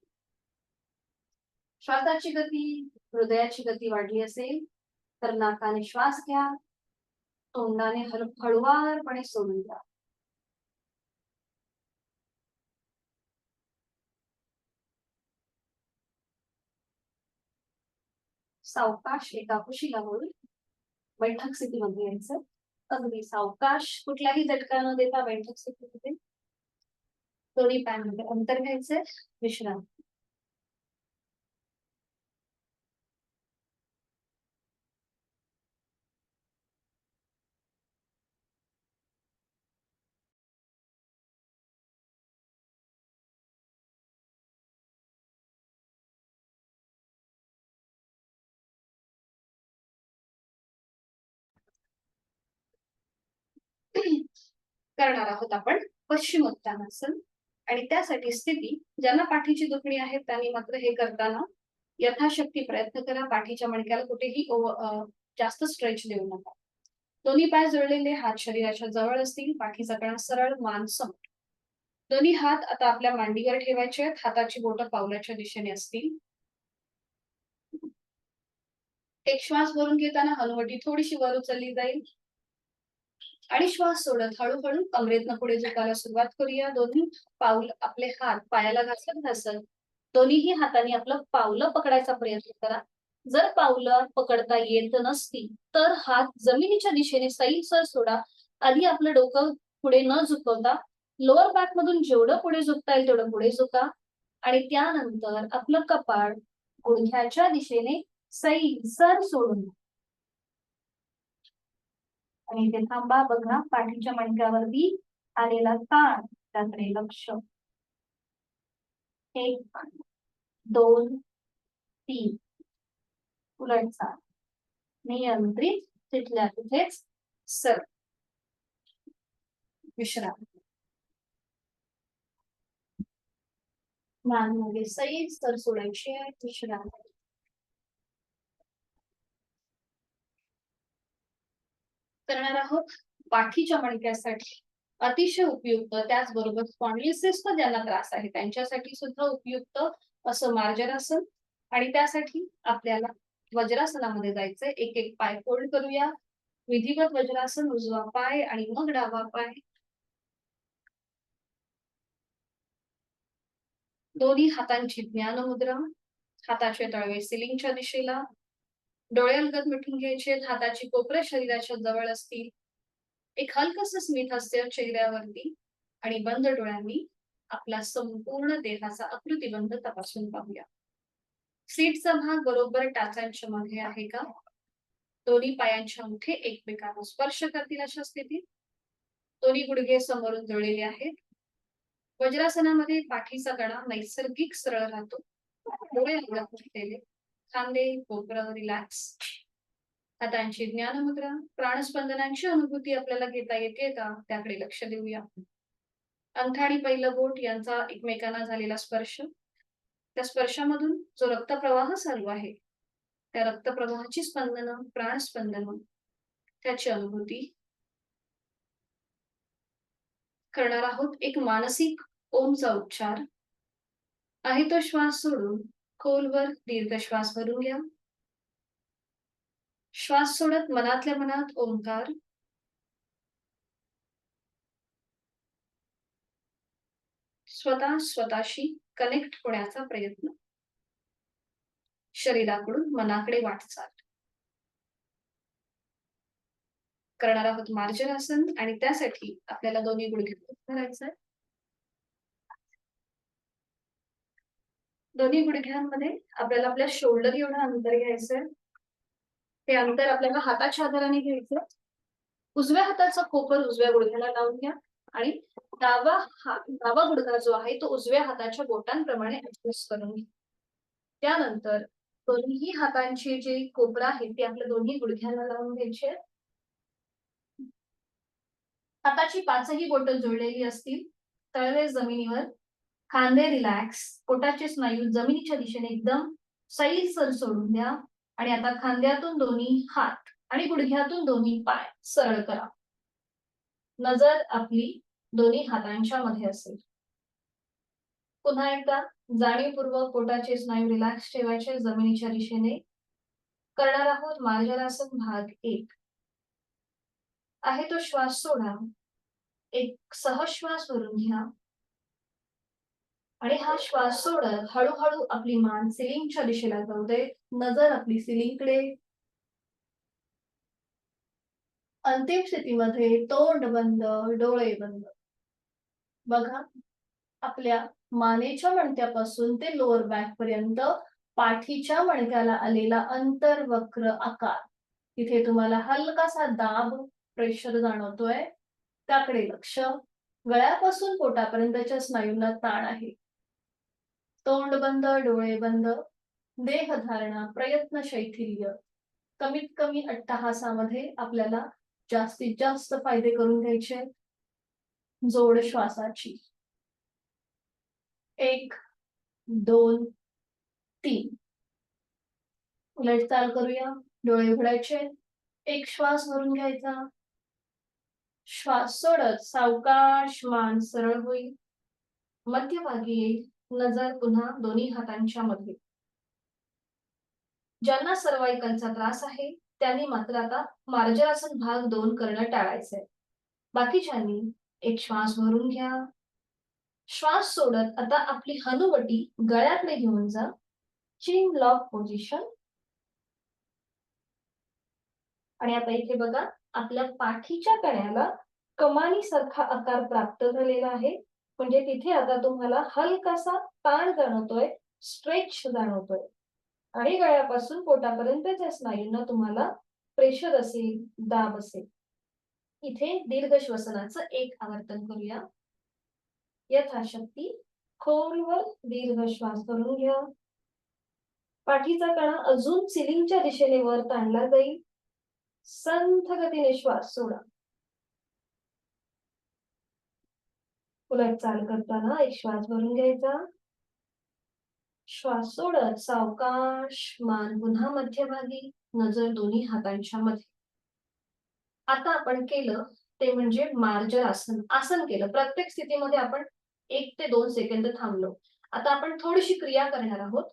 श्वासाची गती, हृदयाची गती वाढली असेल तर नाकाने श्वास घ्या, तोंडाने हळुवारपणे सोडून द्या. सावकाश एका कुशीला वळून बैठक स्थितीमध्ये यायचं. अगदी सावकाश, कुठलाही झटका न देता बैठक स्थितीमध्ये दोन्ही पायांमध्ये अंतर घ्यायचे, विश्रांती. करणार आहोत आपण पश्चिमोत्तानासन. आणि त्यासाठी स्थिती, ज्यांना पाठीची दुखणी आहे त्यांनी मात्र हे करताना यथाशक्ती प्रयत्न करा. पाठीच्या मणक्याला कुठेही जास्त स्ट्रेच देऊ नका. दोन्ही पाय जुळलेले, हात शरीराच्या जवळ असतील, पाठीचा कणा सरळ, मान समोर. दोन्ही हात आता आपल्या मांडीवर ठेवायचे आहेत. हाताची बोटं पावलाच्या दिशेने असतील. एक श्वास भरून घेताना हनुवटी थोडीशी वर उचलली जाईल आणि श्वास सोडत हळूहळू कमरेतनं पुढे झुकायला सुरुवात करूया. दोन्ही पाऊल आपले हात पायाला घासत घासत दोन्हीही हाताने आपलं पावलं पकडायचा प्रयत्न करा. जर पावलं पकडता येत नसतील तर हात जमिनीच्या दिशेने सैलसर सोडा. आधी आपलं डोकं पुढे न झुकवता लोअर बॅक मधून जेवढं पुढे झुकता येईल तेवढं पुढे झुका आणि त्यानंतर आपलं कपाळ गुडघ्याच्या दिशेने सैलसर सोडून आणि इथे थांबा. बघा पाठीच्या मणक्यावरती आलेला ताण, त्याकडे लक्ष. 1 2 3. उलटचाल, नियंत्रित, तिथल्या तिथेच सरळ, विश्रांती. मान मागे सैलसर सोडायची आहे, विश्रांती. करणार आहोत पाठीच्या मणक्यासाठी अतिशय उपयुक्त, त्याचबरोबर स्पॉन्डिलोसिसचा ज्यांना त्रास आहे त्यांच्यासाठी सुद्धा उपयुक्त असं मार्जरासन. आणि त्यासाठी आपल्याला वज्रासनामध्ये जायचंय. एक एक पाय फोल्ड करूया. विधिवत वज्रासन, उजवा पाय आणि मग डावा पाय. दोन्ही हातांची ज्ञान मुद्रा. हाताचे तळवे सिलिंगच्या दिशेला. डोळे अलगद मिटून घ्यायचे. हाताची कोपरे शरीराच्या जवळ असतील. एक हलकस स्मित हास्य चेहऱ्यावरती आणि बंद डोळ्यांनी आपला संपूर्ण देहाचा आकृतिबंध तपासून पाहूया. सीटचा भाग बरोबर टाचांच्या मध्ये आहे का? दोन्ही पायांचे अंगठे एकमेकांना स्पर्श करतील अशा स्थितीत. दोन्ही गुडघे समोरून जुळलेले आहेत. वज्रासनामध्ये पाठीचा कणा नैसर्गिक सरळ राहतो. डोळे अलगद मिटलेले, खांदे कोपरं रिलॅक्स. हातांची ज्ञानमुद्रा. प्राणस्पंदनांची अनुभूती आपल्याला घेता येते का त्याकडे लक्ष देऊया. अंगठा आणि पहिलं बोट यांचा एकमेकांना झालेला स्पर्श. त्या स्पर्शामधून जो रक्तप्रवाह चालू आहे त्या रक्तप्रवाहाची स्पंदनं, प्राणस्पंदनं, त्याची अनुभूती करणार आहोत. एक मानसिक ओमचा उच्चार आहे तो श्वास सोडून खोलवर दीर्घ श्वास भरून घ्या. श्वास सोडत मनातल्या मनात ओंकार. स्वतः स्वतःशी कनेक्ट होण्याचा प्रयत्न. शरीराकडून मनाकडे वाटचाल करणार आहोत मार्जनासन आणि त्यासाठी आपल्याला दोन्ही गुडघे करायचंय. दोन्ही गुडघ्यांमध्ये आपल्याला आपल्या शोल्डर एवढं अंतर घ्यायचंय. ते अंतर आपल्याला हाताच्या आधाराने घ्यायचं. उजव्या हाताचा कोपर उजव्या गुडघ्याला लावून घ्या आणि डावा गुडघा जो आहे तो उजव्या हाताच्या बोटांप्रमाणे ऍडजस्ट करून घ्या. त्यानंतर दोन्ही हातांची जी कोपर आहे ती आपल्या दोन्ही गुडघ्याला लावून घ्यायची. हाताची पाचही बोट जोडलेली असतील. तळवे जमिनीवर, खांदे रिलॅक्स, पोटाचे स्नायू जमिनीच्या दिशेने एकदम सैलसर सोडून द्या. आणि आता खांद्यातून दोन्ही हात आणि गुडघ्यातून दोन्ही पाय सरळ करा. नजर आपली दोन्ही हातांच्या मध्ये असेल. पुन्हा एकदा जाणीवपूर्वक पोटाचे स्नायू रिलॅक्स ठेवायचे जमिनीच्या दिशेने. करणार आहोत मार्जनासन भाग 1. आहे तो श्वास सोडा. एक सहश्वास भरून घ्या आणि हा श्वास सोडत हळूहळू आपली मान सिलिंगच्या दिशेला जाऊ दे. नजर आपली सिलिंगकडे. अंतिम स्थितीमध्ये तोंड बंद, डोळे बंद. बघा आपल्या मानेच्या मणक्यापासून ते लोअर बॅक पर्यंत पाठीच्या मणक्याला आलेला अंतर्वक्र आकार. तिथे तुम्हाला हलकासा दाब, प्रेशर जाणवतोय. त्याकडे लक्ष. गळ्यापासून पोटापर्यंतच्या स्नायूंना ताण आहे. तोंड बंद, डोळे बंद. देहधारणा, प्रयत्न, शैथिल्य. कमीत कमी अट्टहासामध्ये आपल्याला जास्तीत जास्त फायदे करून घ्यायचे. जोड श्वासाची. 1 2 3. उलट चाल करूया. डोळे उघडायचे. एक श्वास भरून घ्यायचा. श्वास सोडत सावकाश मान सरळ होईल. मध्यभागी येईल. नजर पुन्हा दोन्ही हातांच्या मध्ये. ज्यांना सर्वाइकलचा त्रास आहे त्यांनी मात्र आता मार्जनासन भाग 2 करणं टाळायचंय. बाकीच्यांनी एक श्वास भरून घ्या. श्वास सोडत आता आपली हनुवटी गळ्याकडे घेऊन जा. चिन लॉक पोझिशन. आणि आता इथे बघा आपल्या पाठीच्या कण्याला कमानीसारखा आकार प्राप्त झालेला आहे. म्हणजे तिथे आता तुम्हाला हलकासा ताण जाणवतोय, स्ट्रेच जाणवतोय. आणि गळ्यापासून पोटापर्यंतच्या स्नायूंना तुम्हाला प्रेशर असेल, दाब असेल. इथे दीर्घ श्वसनाचं एक आवर्तन करूया. यथाशक्ती खोलवर दीर्घ श्वास भरून घ्या. पाठीचा कणा अजून सिलिंगच्या दिशेने वर ताणला जाईल. संथ गतीने श्वास सोडा. उलट चाल करताना एक श्वास भरून घ्यायचा. श्वास सोडत सावकाश मान पुन्हा मध्यभागी. नजर दोन्ही हातांच्या मध्ये. आता आपण केलं ते म्हणजे मार्जनासन. आसन केलं. प्रत्येक स्थितीमध्ये आपण 1 ते 2 सेकंद थांबलो. आता आपण थोडीशी क्रिया करणार आहोत.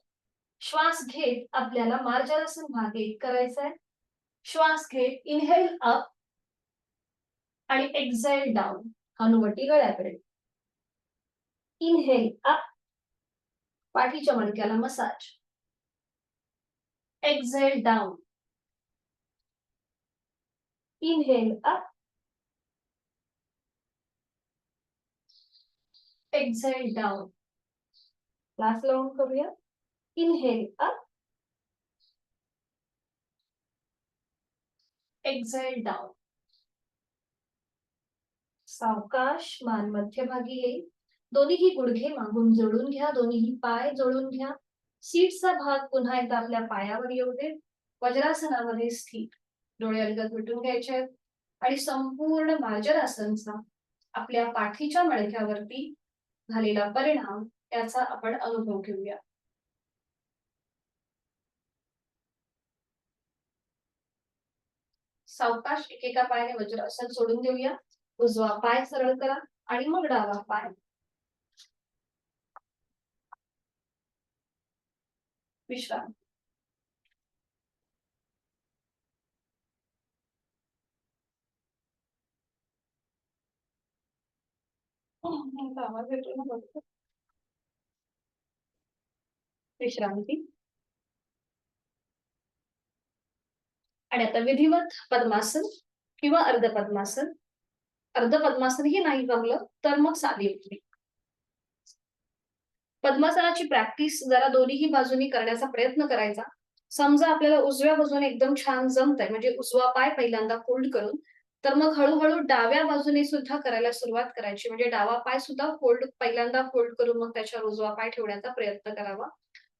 श्वास घेत आपल्याला मार्जनासन भाग 1 करायचा आहे. श्वास घेत इनहेल अप आणि एक्झेल डाऊन. हनुवटी गळ्याकडे. इनहेल अप, पाठीच्या मणक्याला massage. Exhale down. Inhale up, exhale down. Last round करूया. Inhale up, exhale down. सावकाश मान मध्यभागी येईल. दोन्हीही गुडघे मागून जोडून घ्या. दोन्हीही पाय जोडून घ्या. सीटचा भाग पुन्हा एकदा आपल्या पायावर येऊ दे. वज्रासनामध्ये स्थित. डोळे अलगद मिटून घ्यायचे आणि संपूर्ण मार्जनासनचा आपल्या पाठीच्या मणक्यावरती झालेला परिणाम याचा आपण अनुभव घेऊया. सावकाश एकेका पायाने वज्रासन सोडून देऊया. उजवा पाय सरळ करा आणि मग डावा पाय. विश्राम. आवाज येतो ना? विश्रांती. आणि आता विधिवत पद्मासन किंवा अर्ध पद्मासन. अर्ध पद्मासनही नाही जमलं तर मग साधी उतरी. पद्मासनाची प्रॅक्टिस जरा दोन्हीही बाजूनी करण्याचा प्रयत्न करायचा. समजा आपल्याला उजव्या बाजूने एकदम छान जमतंय म्हणजे उजवा पाय पहिल्यांदा फोल्ड करून, तर मग हळू-हळू डाव्या बाजूने सुद्धा करायला सुरुवात करायची. म्हणजे डावा पाय सुद्धा पहिल्यांदा फोल्ड करून मग त्याच्यावर उजवा पाय ठेवण्याचा प्रयत्न करावा.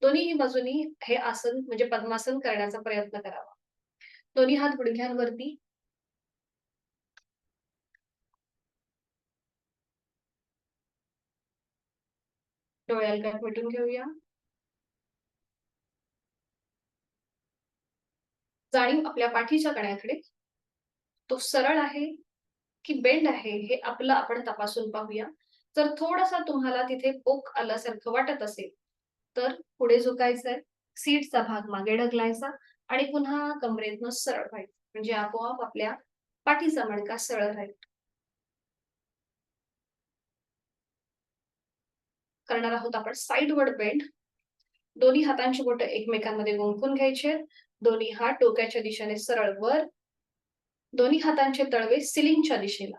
दोन्हीही बाजूनी हे आसन म्हणजे पद्मासन करण्याचा प्रयत्न करावा. दोन्ही हात गुडघ्यांवरती. डोळे अलगद मिटून घेऊया. जाणीव आपल्या पाठीच्या कण्याकडे. तो सरळ आहे की बेंड आहे हे आपलं आपण तपासून पाहूया. जर थोडासा तुम्हाला तिथे पोक आल्यासारखं वाटत असेल, तर पुढे झुकायचंय, सीटचा भाग मागे ढकलायचा आणि पुन्हा कमरेतनं सरळ व्हायचं. म्हणजे आपोआप आपल्या पाठीचा मणका सरळ राहील. करणार आहोत आपण साइडवर्ड बेंड. दोन्ही हातांची बोटं एकमेकांमध्ये गुंफून घ्यायचे. दोन्ही हात डोक्याच्या दिशेने सरळ वर. दोन्ही हातांचे तळवे सिलिंगच्या दिशेला.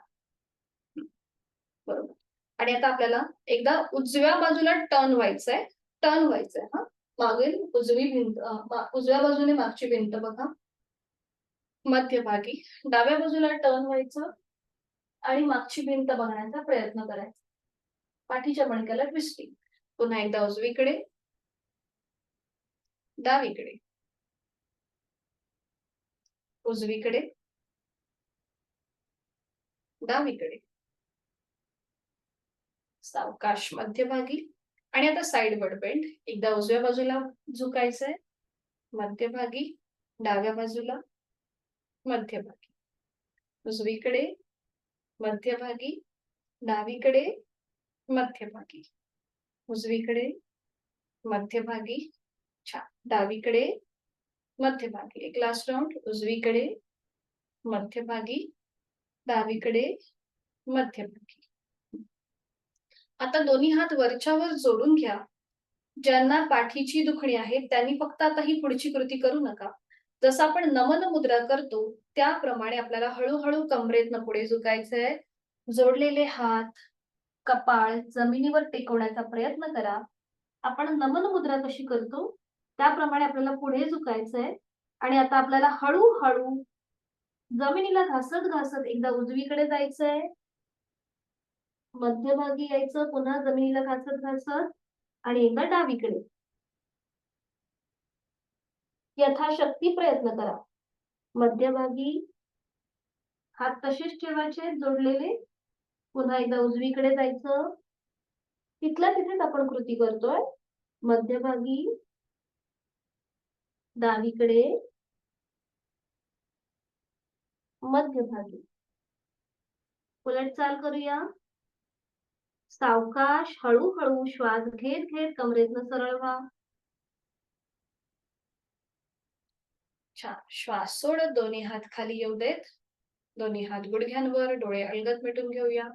बरोबर. आणि आता आपल्याला एकदा उजव्या बाजूला टर्न व्हायचंय. टर्न व्हायचंय हां. मागील उजव्या बाजूने मागची भिंत बघा. मध्यभागी. डाव्या बाजूला टर्न व्हायचं आणि मागची भिंत बघण्याचा प्रयत्न करायचा. पाठीच्या मणक्याला ट्विस्टिंग. पुन्हा एकदा उजवीकडे, डावीकडे, उजवीकडे, डावीकडे. सावकाश मध्यभागी. आणि आता साइडवर्ड बेंड. एकदा उजव्या बाजूला झुकायचंय, मध्यभागी, डाव्या बाजूला, मध्यभागी, उजवीकडे, मध्यभागी, डावीकडे, मध्यभागी, उजवीकडे, मध्यभागी. छान. डावीकडे, मध्यभागी. एक लास्ट राउंड. उजवीकडे, मध्यभागी, डावीकडे, मध्यभागी. आता दोन्ही हात वरच्यावर जोडून घ्या. ज्यांना पाठीची दुखणी आहे त्यांनी फक्त आता ही पुढची कृती करू नका. जसं आपण नमन मुद्रा करतो त्याप्रमाणे आपल्याला हळूहळू कमरेतनं पुढे झुकायचंय. जोडलेले हात, कपाळ जमिनीवर टेकवण्याचा प्रयत्न करा. आपण नमन मुद्रा कशी करतो त्याप्रमाणे आपल्याला पुढे झुकायचंय. आणि आता आपल्याला हळूहळू जमिनीला घासत घासत एकदा उजवीकडे जायचंय, मध्यभागी यायचं, पुन्हा जमिनीला घासत घासत आणि एकदा डावीकडे. यथाशक्ती प्रयत्न करा. मध्यभागी हात तसेच ठेवायचे जोडलेले. पुन्हा एकदा उजवीकडे जायचं. तिथल्या तिथेच आपण कृती करतोय. मध्यभागी, डावीकडे, मध्यभागी. उलट चाल करूया. सावकाश हळूहळू श्वास घेत घेत कमरेतनं सरळ व्हा. छान. श्वास सोडत दोन्ही हात खाली येऊ देत. दोन्ही हात गुडघ्यांवर, डोळे अलगद मिटून घेऊया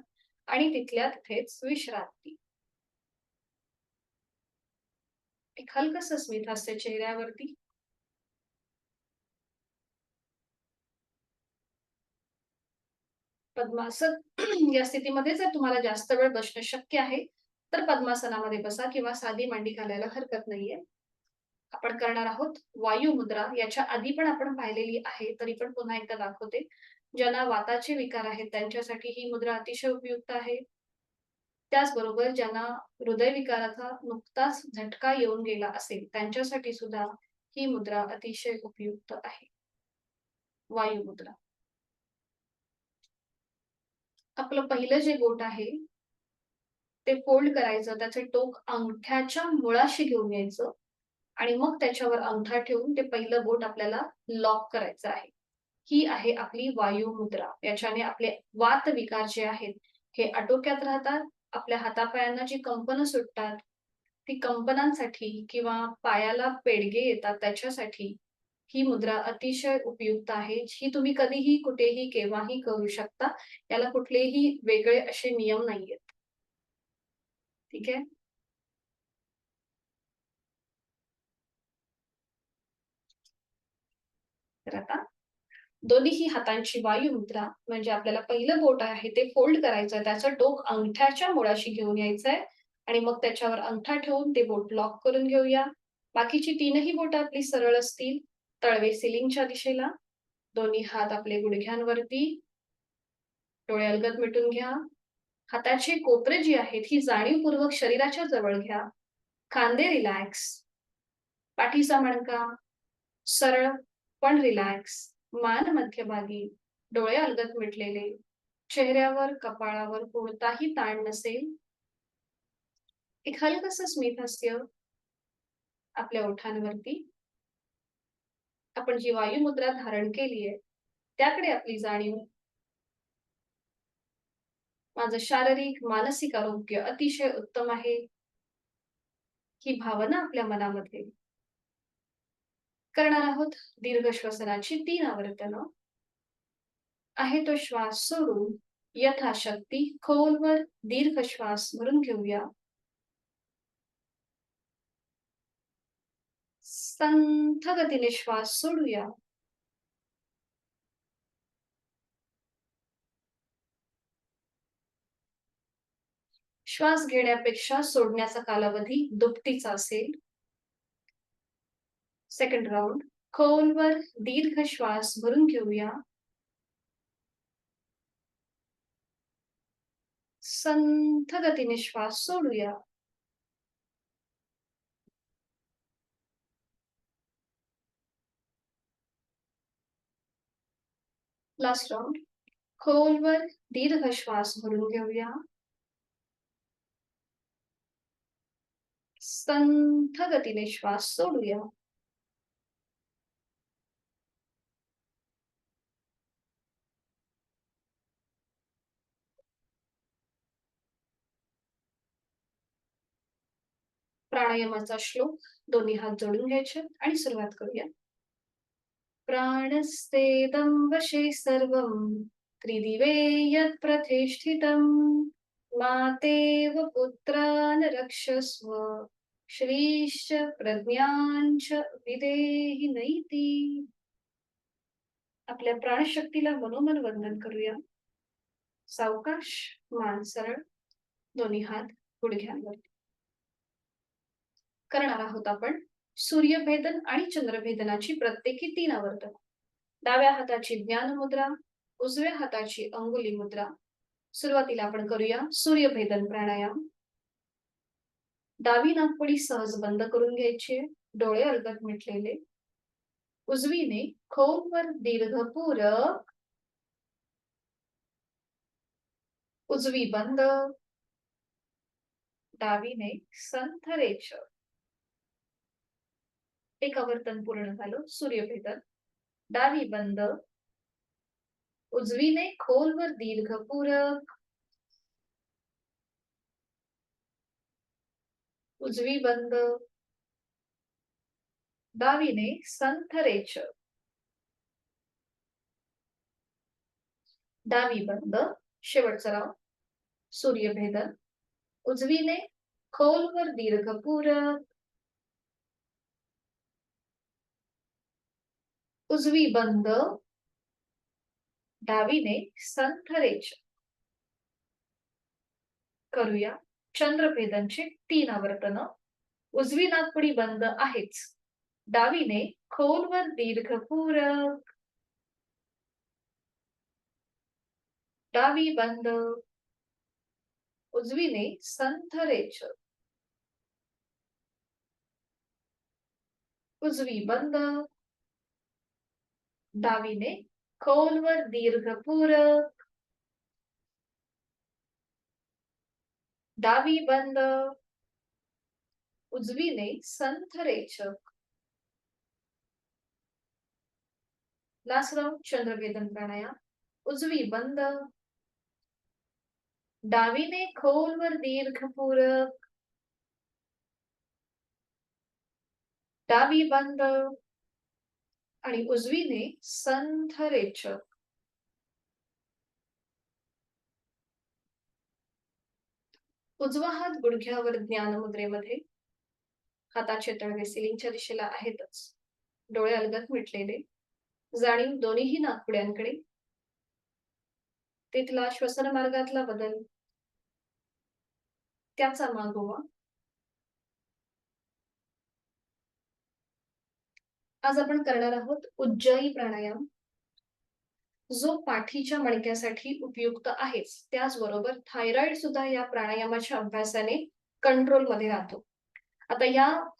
आणि तिथल्या तिथेच विश्रांती. एक हलकस स्मित हास्य चेहऱ्यावरती. पद्मासन या स्थितीमध्ये जर तुम्हाला जास्त वेळ बसणं शक्य आहे, तर पद्मासनामध्ये बसा किंवा साधी मांडी घालायला हरकत नाहीये. आपण करणार आहोत वायू मुद्रा. याच्या आधी पण आपण पाहिलेली आहे, तरी पण पुन्हा एकदा दाखवते. ज्यांना वाताचे विकार आहेत त्यांच्यासाठी ही मुद्रा अतिशय उपयुक्त आहे. त्याचबरोबर ज्यांना हृदयविकाराचा नुकताच झटका येऊन गेला असेल त्यांच्यासाठी सुद्धा ही मुद्रा अतिशय उपयुक्त आहे. वायू मुद्रा. आपलं पहिलं जे बोट आहे ते फोल्ड करायचं. त्याचे टोक अंगठ्याच्या मुळाशी घेऊन यायचं आणि मग त्याच्यावर अंगठा ठेवून ते पहिलं बोट आपल्याला लॉक करायचं आहे. ही आहे आपली वायू मुद्रा. याच्याने आपले वात विकार जे आहेत हे आटोक्यात राहतात. आपल्या हातापायांना जी कंपनं सुटतात ती कंपनांसाठी किंवा पायाला पेडगे येतात त्याच्यासाठी ही मुद्रा अतिशय उपयुक्त आहे. ही तुम्ही कधीही, कुठेही, केव्हाही करू शकता. याला कुठलेही वेगळे असे नियम नाहीयेत. ठीक आहे? तर आता दोन्हीही हातांची वायू मुद्रा म्हणजे आपल्याला पहिलं बोट आहे ते फोल्ड करायचं, त्याचं टोक अंगठ्याच्या मुळाशी घेऊन यायचंय आणि मग त्याच्यावर अंगठा ठेवून ते बोट लॉक करून घेऊया. बाकीची तीनही बोटं आपली सरळ असतील, तळवे सिलिंगच्या दिशेला, दोन्ही हात आपले गुडघ्यांवरती, डोळे अलगद मिटून घ्या. हाताची कोपरे जी आहेत ही जाणीवपूर्वक शरीराच्या जवळ घ्या. खांदे रिलॅक्स, पाठीचा मणका सरळ पण रिलॅक्स, मान मध्यभागी, डोळे अलगद मिटलेले, चेहऱ्यावर कपाळावर कोणताही ताण नसेल. एक हलकसं स्मित हास्य आपल्या ओठांवरती. आपण जी वायुमुद्रा धारण केलीये त्याकडे आपली जाणीव. माझं शारीरिक मानसिक आरोग्य अतिशय उत्तम आहे, ही भावना आपल्या मनामध्ये. करणार आहोत दीर्घ श्वसनाची 3 आवर्तनं. आहे तो श्वास सोडून यथाशक्ती खोलवर दीर्घ श्वास भरून घेऊया. संथ गतीने श्वास सोडूया. श्वास घेण्यापेक्षा सोडण्याचा कालावधी दुपटीचा असेल. Second round. खोलवर दीर्घ श्वास भरून घेऊया. संथ गतीने श्वास सोडूया. Last round. खोलवर दीर्घ श्वास भरून घेऊया. संथ गतीने श्वास सोडूया. प्राणायामाचा श्लोक दोन्ही हात जोडून घ्यायचे आणि सुरुवात करूया. प्राणस्तेदं वशे सर्वं त्रिदिवे यत् प्रतिष्ठितं मातेव पुत्रान् रक्षस्व श्रीश्च प्रज्ञाञ्च विदेहि नैति. आपल्या प्राणशक्तीला मनोमन वंदन करूया. सावकाश, मान सरळ, दोन्ही हात गुडघ्यांवर. करणार आहोत आपण सूर्यभेदन आणि चंद्रभेदनाची प्रत्येकी 3 आवर्तन. डाव्या हाताची ज्ञान मुद्रा, उजव्या हाताची अंगुली मुद्रा. सुरुवातीला आपण करूया सूर्यभेदन प्राणायाम. डावी नाकपुडी सहज बंद करून घ्यायची, डोळे अलगद मिटलेले. उजवीने खोलवर दीर्घपूरक, उजवी बंद, डावीने संथ रेच. एक आवर्तन पूर्ण झालं. सूर्यभेदन. डावी बंद, उजवीने खोलवर दीर्घपूरक, उजवी बंद, डावीने संथ रेच. डावी बंद. शेवटचा राव सूर्यभेदन. उजवीने खोलवर दीर्घपूरक, उजवी बंद, डावीने संथ रेच. करूया चंद्रभेदनचे 3 आवर्तन. उजवी नाकपुडी बंद आहेच, डावीने खोलवर दीर्घपूरक, डावी बंद, उजवीने संथ रेच. उजवी बंद, डावीने खोलवर दीर्घपूरक, डावी बंद, उजवीने संथ रेचक. लास्ट राउंड चंद्रभेदन प्राणायाम. उजवी बंद, डावीने खोलवर दीर्घपूरक, डावी बंद आणि उजवीने संथ रेचक. उजवा हात गुडघ्यावर ज्ञान मुद्रेमध्ये, हाताचे तळवे सिलिंगच्या दिशेला आहेतच, डोळे अलगद मिटलेले. जाणीव दोन्हीही नाकपुड्यांकडे. तिथला श्वसन मार्गातला बदल, त्याचा मागोवा. आज आपण करणार आहोत उज्जाई प्राणायाम, जो पाठीच्या मणक्यासाठी उपयुक्त आहेच. त्याचबरोबर थायरॉइड सुद्धा या प्राणायामाच्या अभ्यासाने कंट्रोलमध्ये राहतो. आता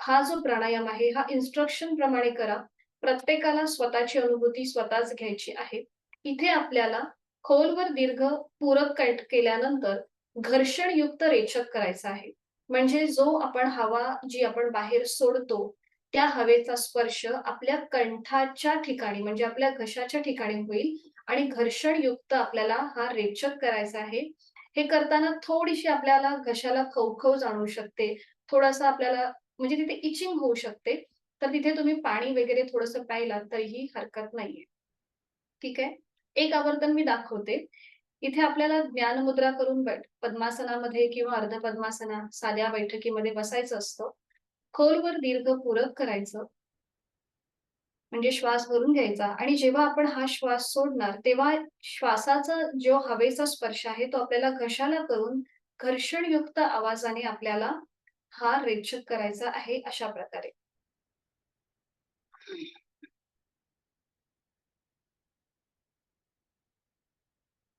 हा जो प्राणायाम आहे, हा इन्स्ट्रक्शन प्रमाणे करा. प्रत्येकाला स्वतःची अनुभूती स्वतःच घ्यायची आहे. इथे आपल्याला खोलवर दीर्घ पूरक केल्यानंतर घर्षणयुक्त रेचक करायचा आहे. म्हणजे जो आपण हवा जी आपण बाहेर सोडतो, त्या हवेचा स्पर्श आपल्या कंठाच्या ठिकाणी म्हणजे आपल्या घशाच्या ठिकाणी होईल आणि घर्षणयुक्त आपल्याला हा रेचक करायचा आहे. हे करताना थोडीशी आपल्याला घशाला खवखव जाणवू शकते. थोडासा आपल्याला म्हणजे तिथे इचिंग होऊ शकते. तर तिथे तुम्ही पाणी वगैरे थोडंसं प्यायलात तरीही हरकत नाहीये. ठीक आहे. एक आवर्तन मी दाखवते. इथे आपल्याला ज्ञानमुद्रा करून पद्मासनामध्ये किंवा अर्ध पद्मासनात साध्या बैठकीमध्ये बसायचं असतं. खोलवर दीर्घ पूरक करायचं. म्हणजे श्वास भरून घ्यायचा आणि जेव्हा आपण हा श्वास सोडणार, तेव्हा श्वासाचा जो हवेचा स्पर्श आहे, तो आपल्याला घशाला करून घर्षणयुक्त आवाजाने आपल्याला हा रेचक करायचा आहे अशा प्रकारे.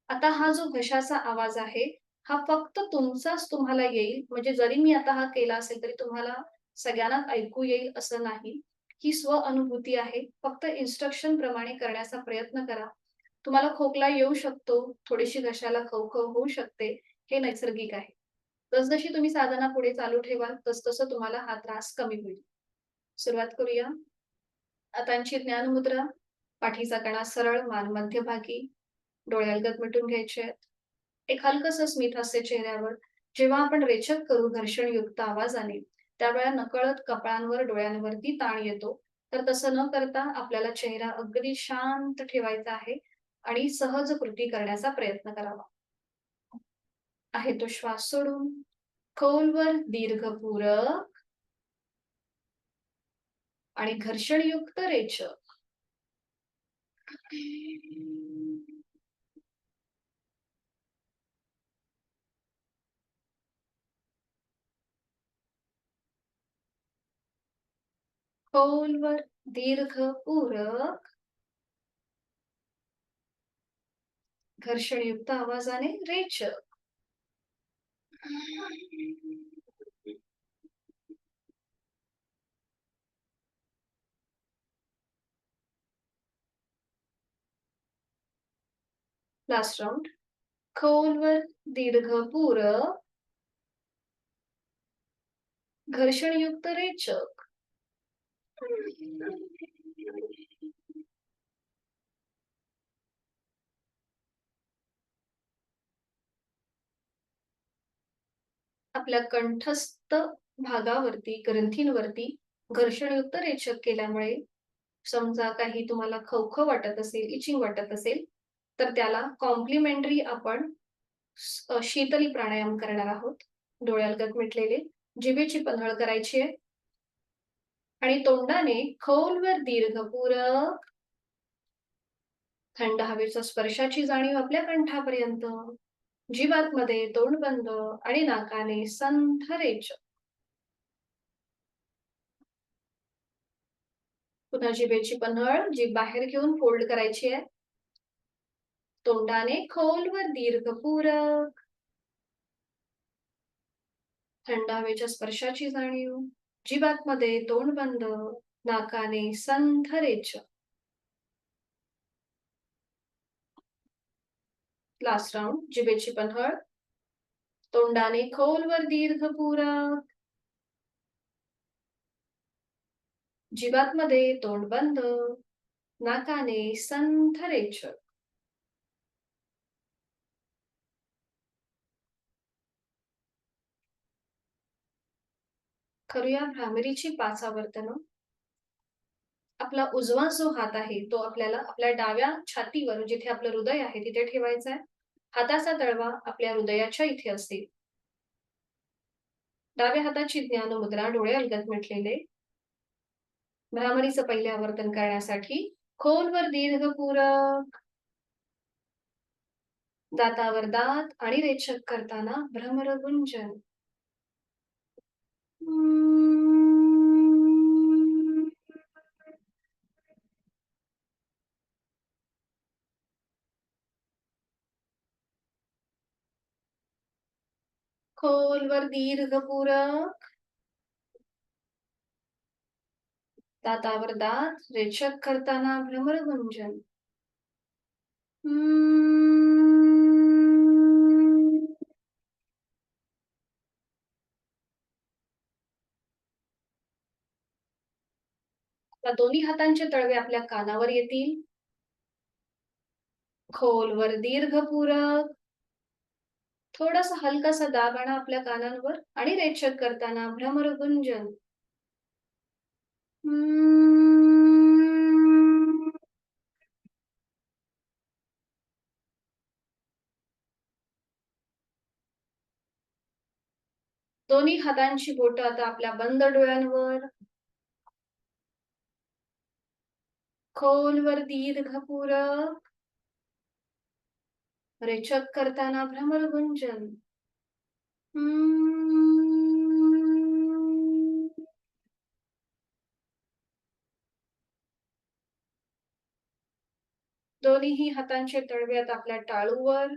आता हा जो घशाचा आवाज आहे, हा फक्त तुमचाच तुम्हाला येईल. म्हणजे जरी मी आता हा केला असेल, तरी तुम्हाला सगळ्यांना ऐकू येईल असं नाही. ही स्व-अनुभूती आहे. फक्त इन्स्ट्रक्शन प्रमाणे करण्याचा प्रयत्न करा. तुम्हाला खोकला येऊ शकतो, थोडीशी घशाला खवखव होऊ शकते. हे नैसर्गिक आहे. जसजशी तुम्ही साधना पुढे चालू ठेवाल, तसतसं तुम्हाला हा त्रास कमी होईल. सुरुवात करूया. हातांची ज्ञानमुद्रा, पाठीचा कणा सरळ, मान मध्यभागी, डोळे अलगद मिटून घ्यायचे आहेत. एक हलकंसं स्मित हास्य चेहऱ्यावर. जेव्हा आपण रेचक करू घर्षणयुक्त आवाजाने, त्यावेळेला नकळत कपाळांवर, डोळ्यांवरती ताण येतो. तर तसं न करता आपल्याला चेहरा अगदी शांत ठेवायचा आहे आणि सहज कृती करण्याचा प्रयत्न करावा. आहे तो श्वास सोडून खोलवर दीर्घ पूरक आणि घर्षणयुक्त रेचक. खोलवर दीर्घ पूरक घर्षणयुक्त आवाजाने रेचक. Last round. खोलवर दीर्घ पूरक घर्षणयुक्त रेचक. आपल्या कंठस्थ भागावरती, ग्रंथींवरती घर्षणयुक्त रेचक केल्यामुळे समजा काही तुम्हाला खवखव वाटत असेल, इचिंग वाटत असेल, तर त्याला कॉम्प्लिमेंटरी आपण शीतली प्राणायाम करणार आहोत. डोळे अलगद मिटलेले, जिभेची पन्हळ करायची आहे आणि तोंडाने खोलवर दीर्घ पूरक थंड हवेच्या स्पर्शाची जाणीव आपल्या कंठापर्यंत. जीवातमध्ये तोंड बंद आणि नाकाने संथ रेचक. पुन्हा जिभेची पन्हळ, जीभ बाहेर घेऊन फोल्ड करायची आहे. तोंडाने खोलवर दीर्घ पूरक थंड हवेच्या स्पर्शाची जाणीव. जीवातमध्ये तोंड बंद, नाकाने संथ रेचक. Last round. जिभेची पन्हळ, तोंडाने खोलवर दीर्घ पूरक, जीवातमध्ये तोंड बंद, नाकाने संथ रेचक. करूया भ्रामरीची 5 आवर्तनं. आपला उजवा जो हात आहे, तो आपल्याला आपल्या डाव्या छातीवर जिथे आपलं हृदय आहे, तिथे ठेवायचा आहे. हाताचा तळवा आपल्या हृदयाच्या इथे असेल. डाव्या हाताची ज्ञानमुद्रा, डोळे अलगद मिटलेले. भ्रामरीचं पहिले आवर्तन करण्यासाठी खोलवर दीर्घपूरक, दातावर दात आणि रेचक करताना भ्रमरगुंजन. खोलवर दीर्घपूरक, दातावर दात रेचक करताना भ्रमरगुंजन. दोन्ही हातांचे तळवे आपल्या कानावर येतील. खोलवर दीर्घपूरक, थोडासा हलकासा दाब आणा आपल्या कानांवर आणि रेचक करताना भ्रमरगुंजन. दोन्ही हातांची बोटं आता आपल्या बंद डोळ्यांवर. खोलवर दीर्घपूरक, रेचक करताना भ्रमरगुंजन. दोन्ही हातांचे तळवे आता आपल्या टाळूवर.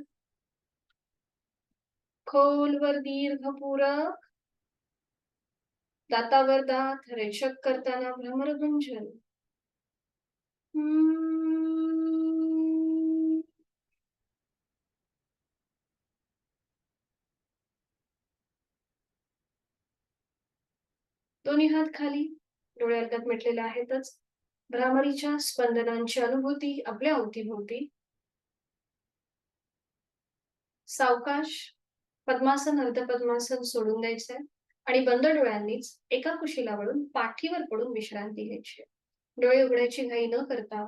खोलवर दीर्घपूरक, दातावर दात रेचक करताना भ्रमरगुंजन. दोन्ही हात खाली, डोळे अलगद मिटलेले आहेतच. भ्रामरीच्या स्पंदनांची अनुभूती आपल्या अवतीभोवती. सावकाश पद्मासन अर्धपद्मासन सोडून द्यायचंय आणि बंद डोळ्यांनीच एका कुशीला वळून पाठीवर पडून विश्रांती घ्यायची. डोळे उघडायची घाई न करता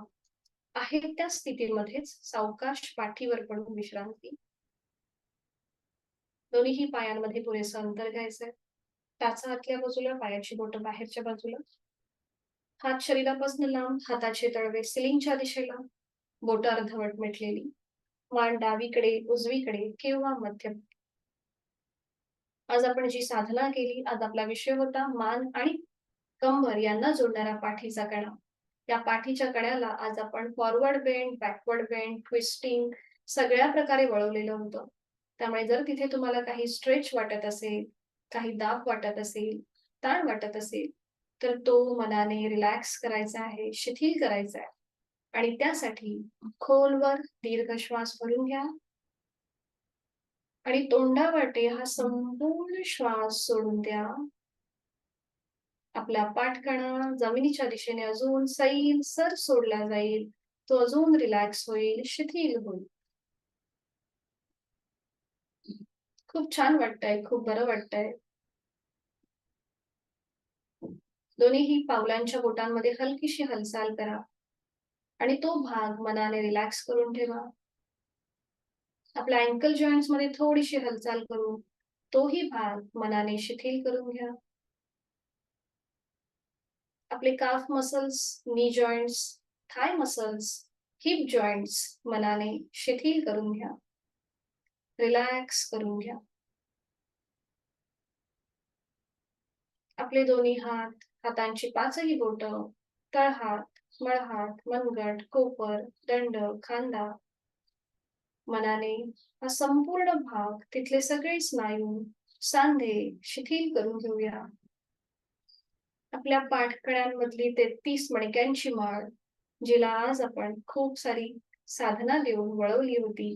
आहे त्या स्थितीमध्येच सावकाश पाठीवर पडून विश्रांती. दोन्ही पायांमध्ये पुरेसं अंतर घ्यायचंय. टाचा आतल्या बाजूला, पायाची बोटं बाहेरच्या बाजूला. हात शरीरापासून लांब, हाताचे तळवे सिलिंगच्या दिशेला, बोटं अर्धवट मिटलेली. मान डावीकडे, उजवीकडे किंवा मध्य. आज आपण जी साधना केली, आज आपला विषय होता मान आणि कंबर यांना जोडणारा पाठीचा कणा. या पाठीच्या कण्याला आज आपण forward bend, backward bend, twisting सगळ्या प्रकारे वळवलेलं होतं. त्यामुळे जर तिथे तुम्हाला काही स्ट्रेच वाटत असेल, काही दाब वाटत असेल, ताण वाटत असेल, तर तो मनाने रिलॅक्स करायचा आहे, शिथिल करायचा आहे. आणि त्यासाठी खोलवर दीर्घ श्वास भरून घ्या आणि तोंडावाटे हा संपूर्ण श्वास सोडून द्या. आपला पाठकणा जमिनीच्या दिशेने अजून सैल सर सोडला जाईल. तो अजून रिलॅक्स होईल, शिथिल होईल. खूप छान वाटतंय, खूप बरं वाटतंय. दोन्हीही पावलांच्या बोटांमध्ये हलकीशी हालचाल करा आणि तो भाग मनाने रिलॅक्स करून ठेवा. आपल्या अँकल जॉइंट्स मध्ये थोडीशी हालचाल करून तोही भाग मनाने शिथिल करून घ्या. आपले काफ मसल्स, नी जॉइंट्स, थाय मसल्स, हिप जॉइंट्स मनाने शिथिल करून घ्या, रिलॅक्स करून घ्या. आपले दोन्ही हात, हातांची पाचही बोटं, तळहात, मळहात, मनगट, कोपर, दंड, खांदा मनाने हा संपूर्ण भाग, तिथले सगळे स्नायू, सांधे शिथिल करून घेऊया. आपल्या पाठकड्यांमधली 33 मणक्यांची माळ, जिला आज आपण खूप सारी साधना देऊन वळवली होती,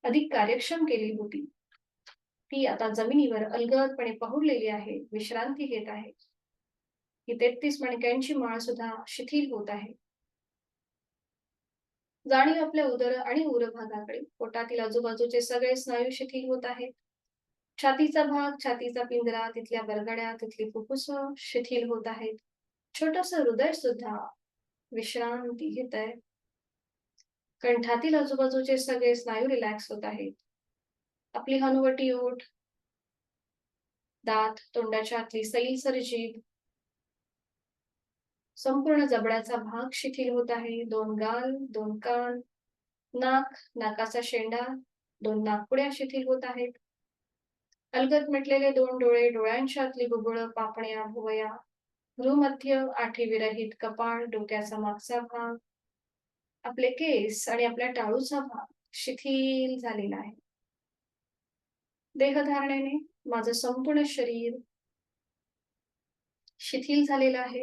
अधिक कार्यक्षम केली होती, ती आता जमिनीवर अलगदपणे पहुडलेली आहे, विश्रांती घेत आहे. ही 33 मणक्यांची माळ सुद्धा शिथिल होत आहे. जाणीव आपल्या उदर आणि उर भागाकडे. पोटातील आजूबाजूचे सगळे स्नायू शिथिल होत आहेत. छातीचा भाग, छातीचा पिंजरा, तिथल्या बरगड्या, तिथली फुफ्फुस शिथिल होत आहेत. छोटस हृदय सुद्धा विश्रांती घेत आहे. कंठातील आजूबाजूचे सगळे स्नायू रिलॅक्स होत आहेत. आपली हनुवटी ओठ, दात, तोंडाच्या आतली सैलसर जीभ, संपूर्ण जबड्याचा भाग शिथिल होत आहे. 2 गाल, 2 कान, नाक, नाकाचा शेंडा, 2 नाकपुड्या शिथिल होत आहेत. अलगद मिटलेले 2 डोळे, डोळ्यांच्या आतली बुबुळं, पापण्या, भुवया, भ्रूमध्य, आठीविरहित कपाळ, डोक्याचा मागचा भाग, आपले केस आणि आपल्या टाळूचा भाग शिथिल झालेला आहे. देहधारणेने माझं संपूर्ण शरीर शिथिल झालेलं आहे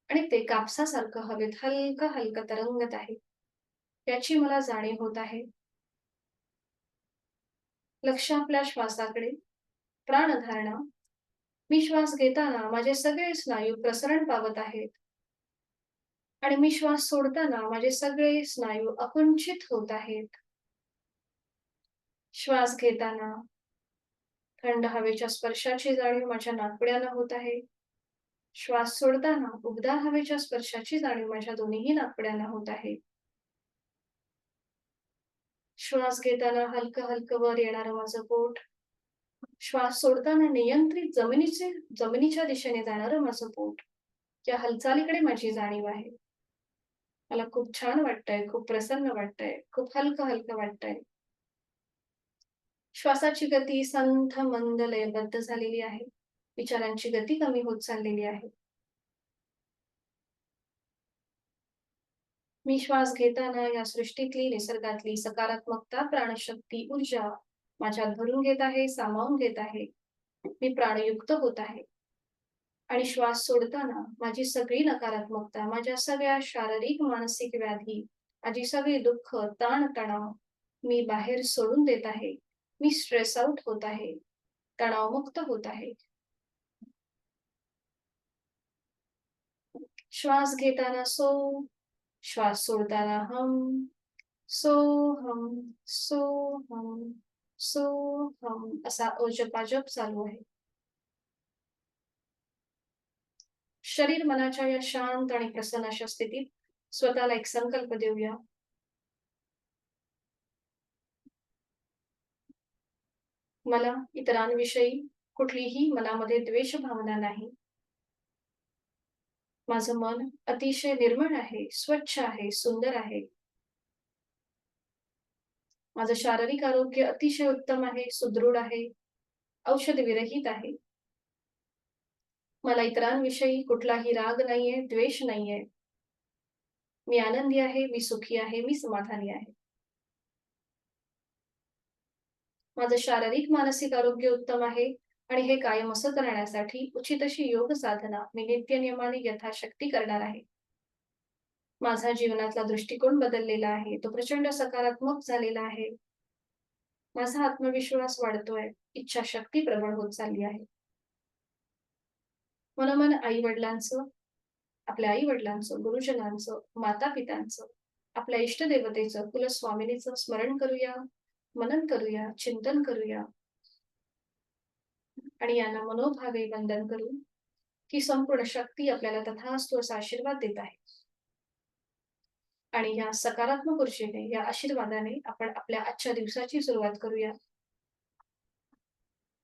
आणि ते कापसासारखं हवेत हलकं हलकं तरंगत आहे. याची मला जाणीव होत आहे. लक्ष आपल्या श्वासाकडे. प्राणधारणा. मी श्वास घेताना माझे सगळे स्नायू प्रसरण पावत आहेत आणि मी श्वास सोडताना माझे सगळे स्नायू आकुंचित होत आहेत. श्वास घेताना थंड हवेच्या स्पर्शाची जाणीव माझ्या नाकपुड्याला होत आहे. श्वास सोडताना उबदार हवेच्या स्पर्शाची जाणीव माझ्या दोन्हीही नाकपुड्यांना होत आहे. श्वास घेताना हलकं हलकं वर येणारं माझं पोट, श्वास सोडताना नियंत्रित जमिनीच्या दिशेने जाणारं माझं पोट, या हालचालीकडे माझी जाणीव आहे. मला खूप छान वाटतंय, खूप प्रसन्न वाटतंय, खूप हलकं हलकं वाटतंय. श्वासाची गती संथ मंद लयबद्ध झालेली आहे. विचारांची गती कमी होत चाललेली आहे. मी श्वास घेताना या सृष्टीतली, निसर्गातली सकारात्मकता, प्राणशक्ती, ऊर्जा माझ्यात भरून घेत आहे, सामावून घेत आहे. मी प्राणयुक्त होत आहे. आणि श्वास सोडताना माझी सगळी नकारात्मकता, माझ्या सगळ्या शारीरिक, मानसिक व्याधी, माझी सगळी दुःख, ताण-तणाव मी बाहेर सोडून देत आहे. मी स्ट्रेस आउट होत आहे. तणावमुक्त होत आहे. श्वास घेताना सो, श्वास सोडताना हम, सोहम, सोहम, सोहम असा ओजपाजप चालू आहे. शरीर मनाच्या या शांत आणि प्रसन्न अशा स्थितीत स्वतःला एक संकल्प देऊया. मला इतरांविषयी कुठलीही मनामध्ये द्वेष भावना नाही. माझं मन अतिशय निर्मळ आहे, स्वच्छ आहे, सुंदर आहे. माझं शारीरिक आरोग्य अतिशय उत्तम आहे, सुदृढ आहे, औषध विरहित आहे. मला इतरांविषयी कुठलाही राग नाहीये, द्वेष नाहीये. मी आनंदी आहे, मी सुखी आहे, मी समाधानी आहे. माझं शारीरिक मानसिक आरोग्य उत्तम आहे आणि हे कायम असं करण्यासाठी उचित अशी योग साधना मी नित्यनियमाने यथाशक्ती करणार आहे. माझा जीवनातला दृष्टिकोन बदललेला आहे. तो प्रचंड सकारात्मक झालेला आहे. माझा आत्मविश्वास वाढतोय. इच्छाशक्ती प्रबळ होत चालली आहे. मनोमन आई-वडिलांचं, आपल्या आई-वडिलांचं, गुरुजनांचं, माता-पितांचं, आपल्या इष्टदेवतेचं, कुलस्वामिनीचं स्मरण करूया, मनन करूया, चिंतन करूया. आणि यांना मनोभावे वंदन करून ही संपूर्ण शक्ती आपल्याला तथास्तु असा आशीर्वाद देत आहे. आणि या सकारात्मक ऊर्जेने, या आशीर्वादाने आपण आपल्या आजच्या दिवसाची सुरुवात करूया.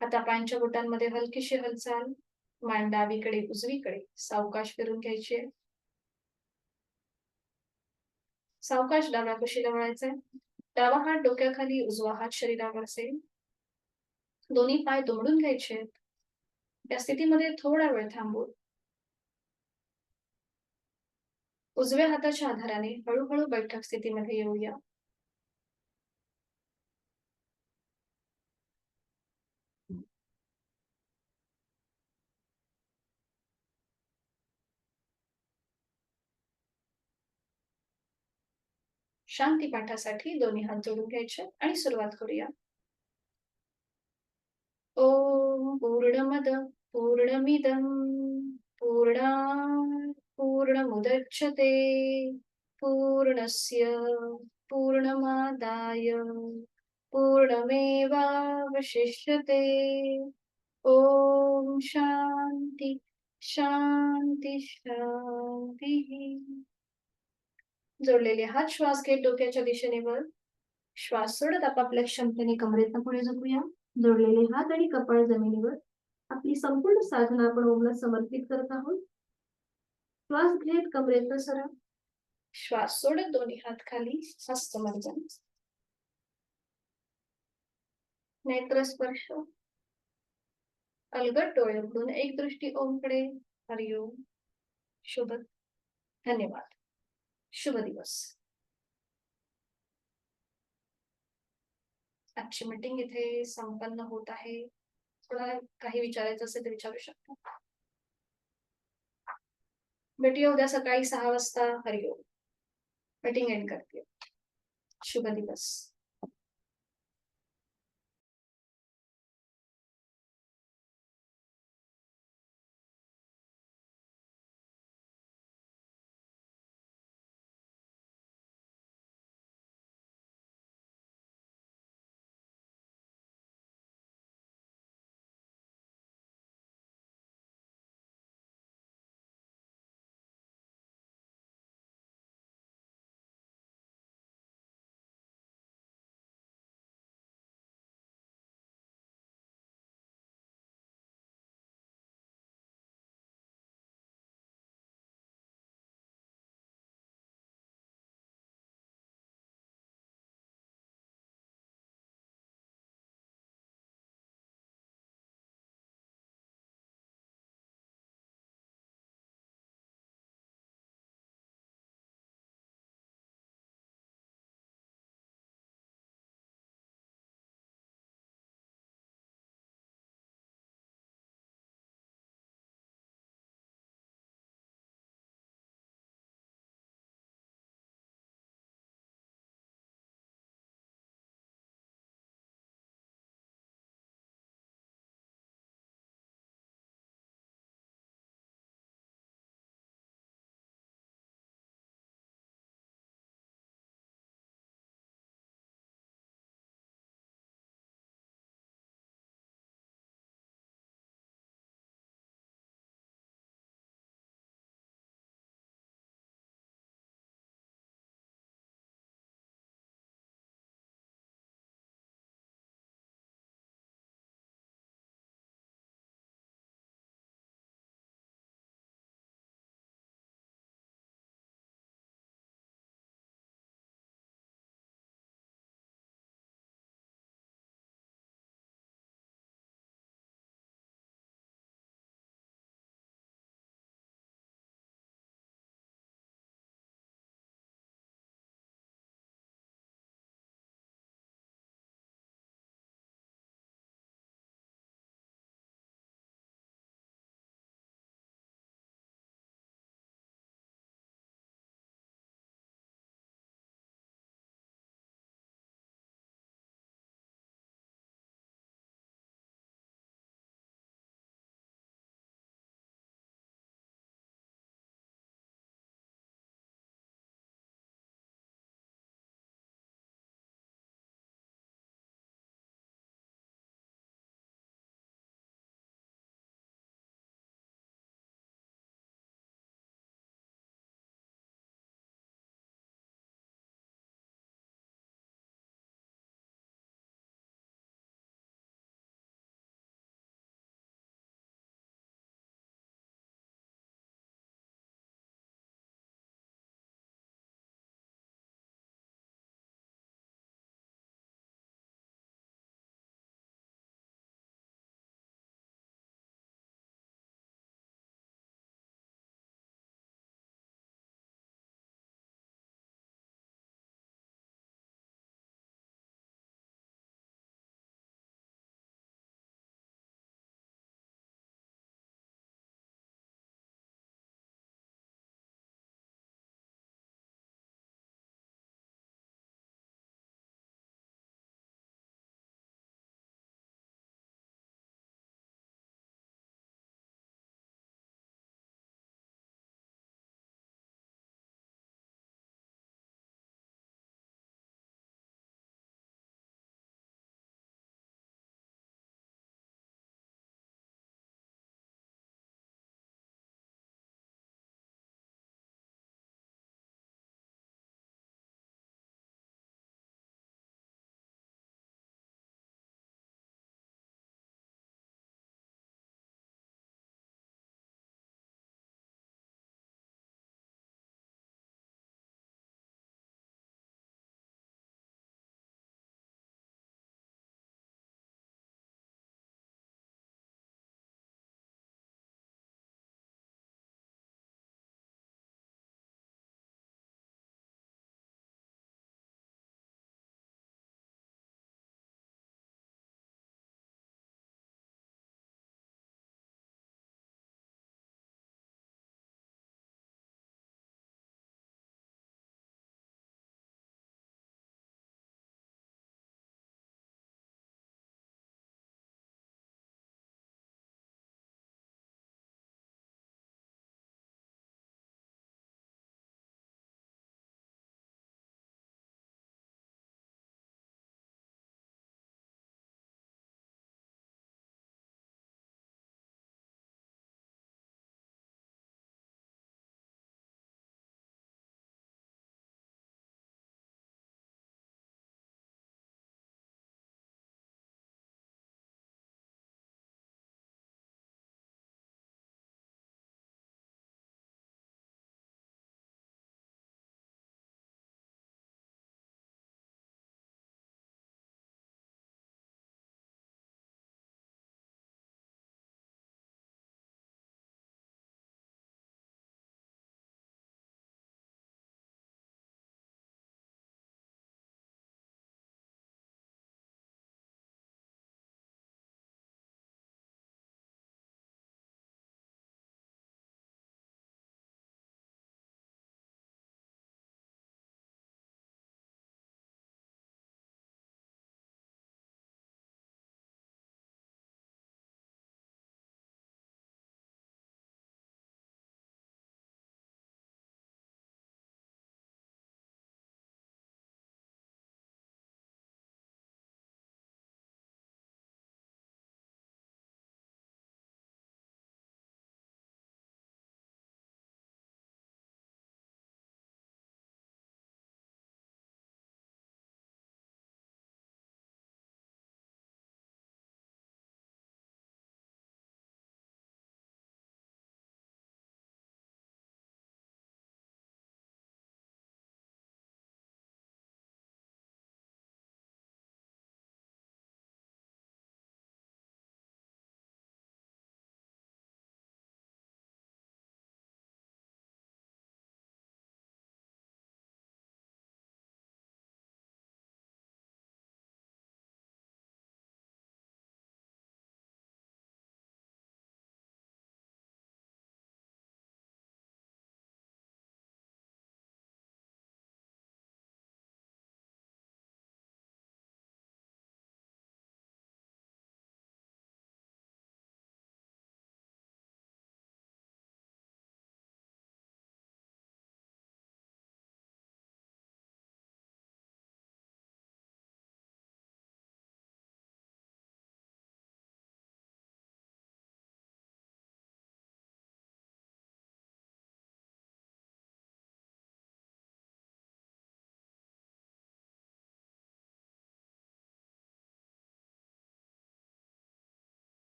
हातापायांच्या बोटांमध्ये हलकीशी हालचाल, मान डावीकडे उजवीकडे सावकाश फिरून घ्यायची आहे. सावकाश डाव्या कुशीला वळायचंय. डावा हात डोक्याखाली, उजवा हात शरीरावर असेल. दोन्ही पाय दुमडून घ्यायचे आहेत. या स्थितीमध्ये थोडा वेळ थांबू. उजव्या हाताच्या आधाराने हळूहळू बैठक स्थितीमध्ये येऊया. शांती पाठासाठी दोन्ही हात जोडून घ्यायचे आणि सुरुवात करूया. ओम पूर्णमद पूर्णमिदं पूर्णात् पूर्णमुदच्यते पूर्णस्य पूर्णमादाय पूर्णमेवावशिष्यते. ओम शांती शांती शांती. जोडलेले हात श्वास घेत डोक्याच्या दिशेने वर. श्वास सोडत आपापल्या क्षमतेने कमरेतनं पुढे झुकूया. जोडलेले हात आणि कपाळ जमिनीवर. आपली संपूर्ण साधना आपण ओमला समर्पित करत आहोत. श्वास घेत कमरेत पसरा. श्वास सोडत दोन्ही हात खाली, हस्तमैथुन. नेत्रस्पर्श. अलगद डोळे उघडून एक दृष्टी ओमकडे. हरिओम. शुभ. धन्यवाद. शुभ दिवस. आजची मीटिंग इथे संपन्न होत आहे. थोडा काही विचारायचं असेल तर विचारू शकता. भेटूया उद्या सकाळी 6 वाजता. हरिओम. मीटिंग एंड करते. शुभ दिवस.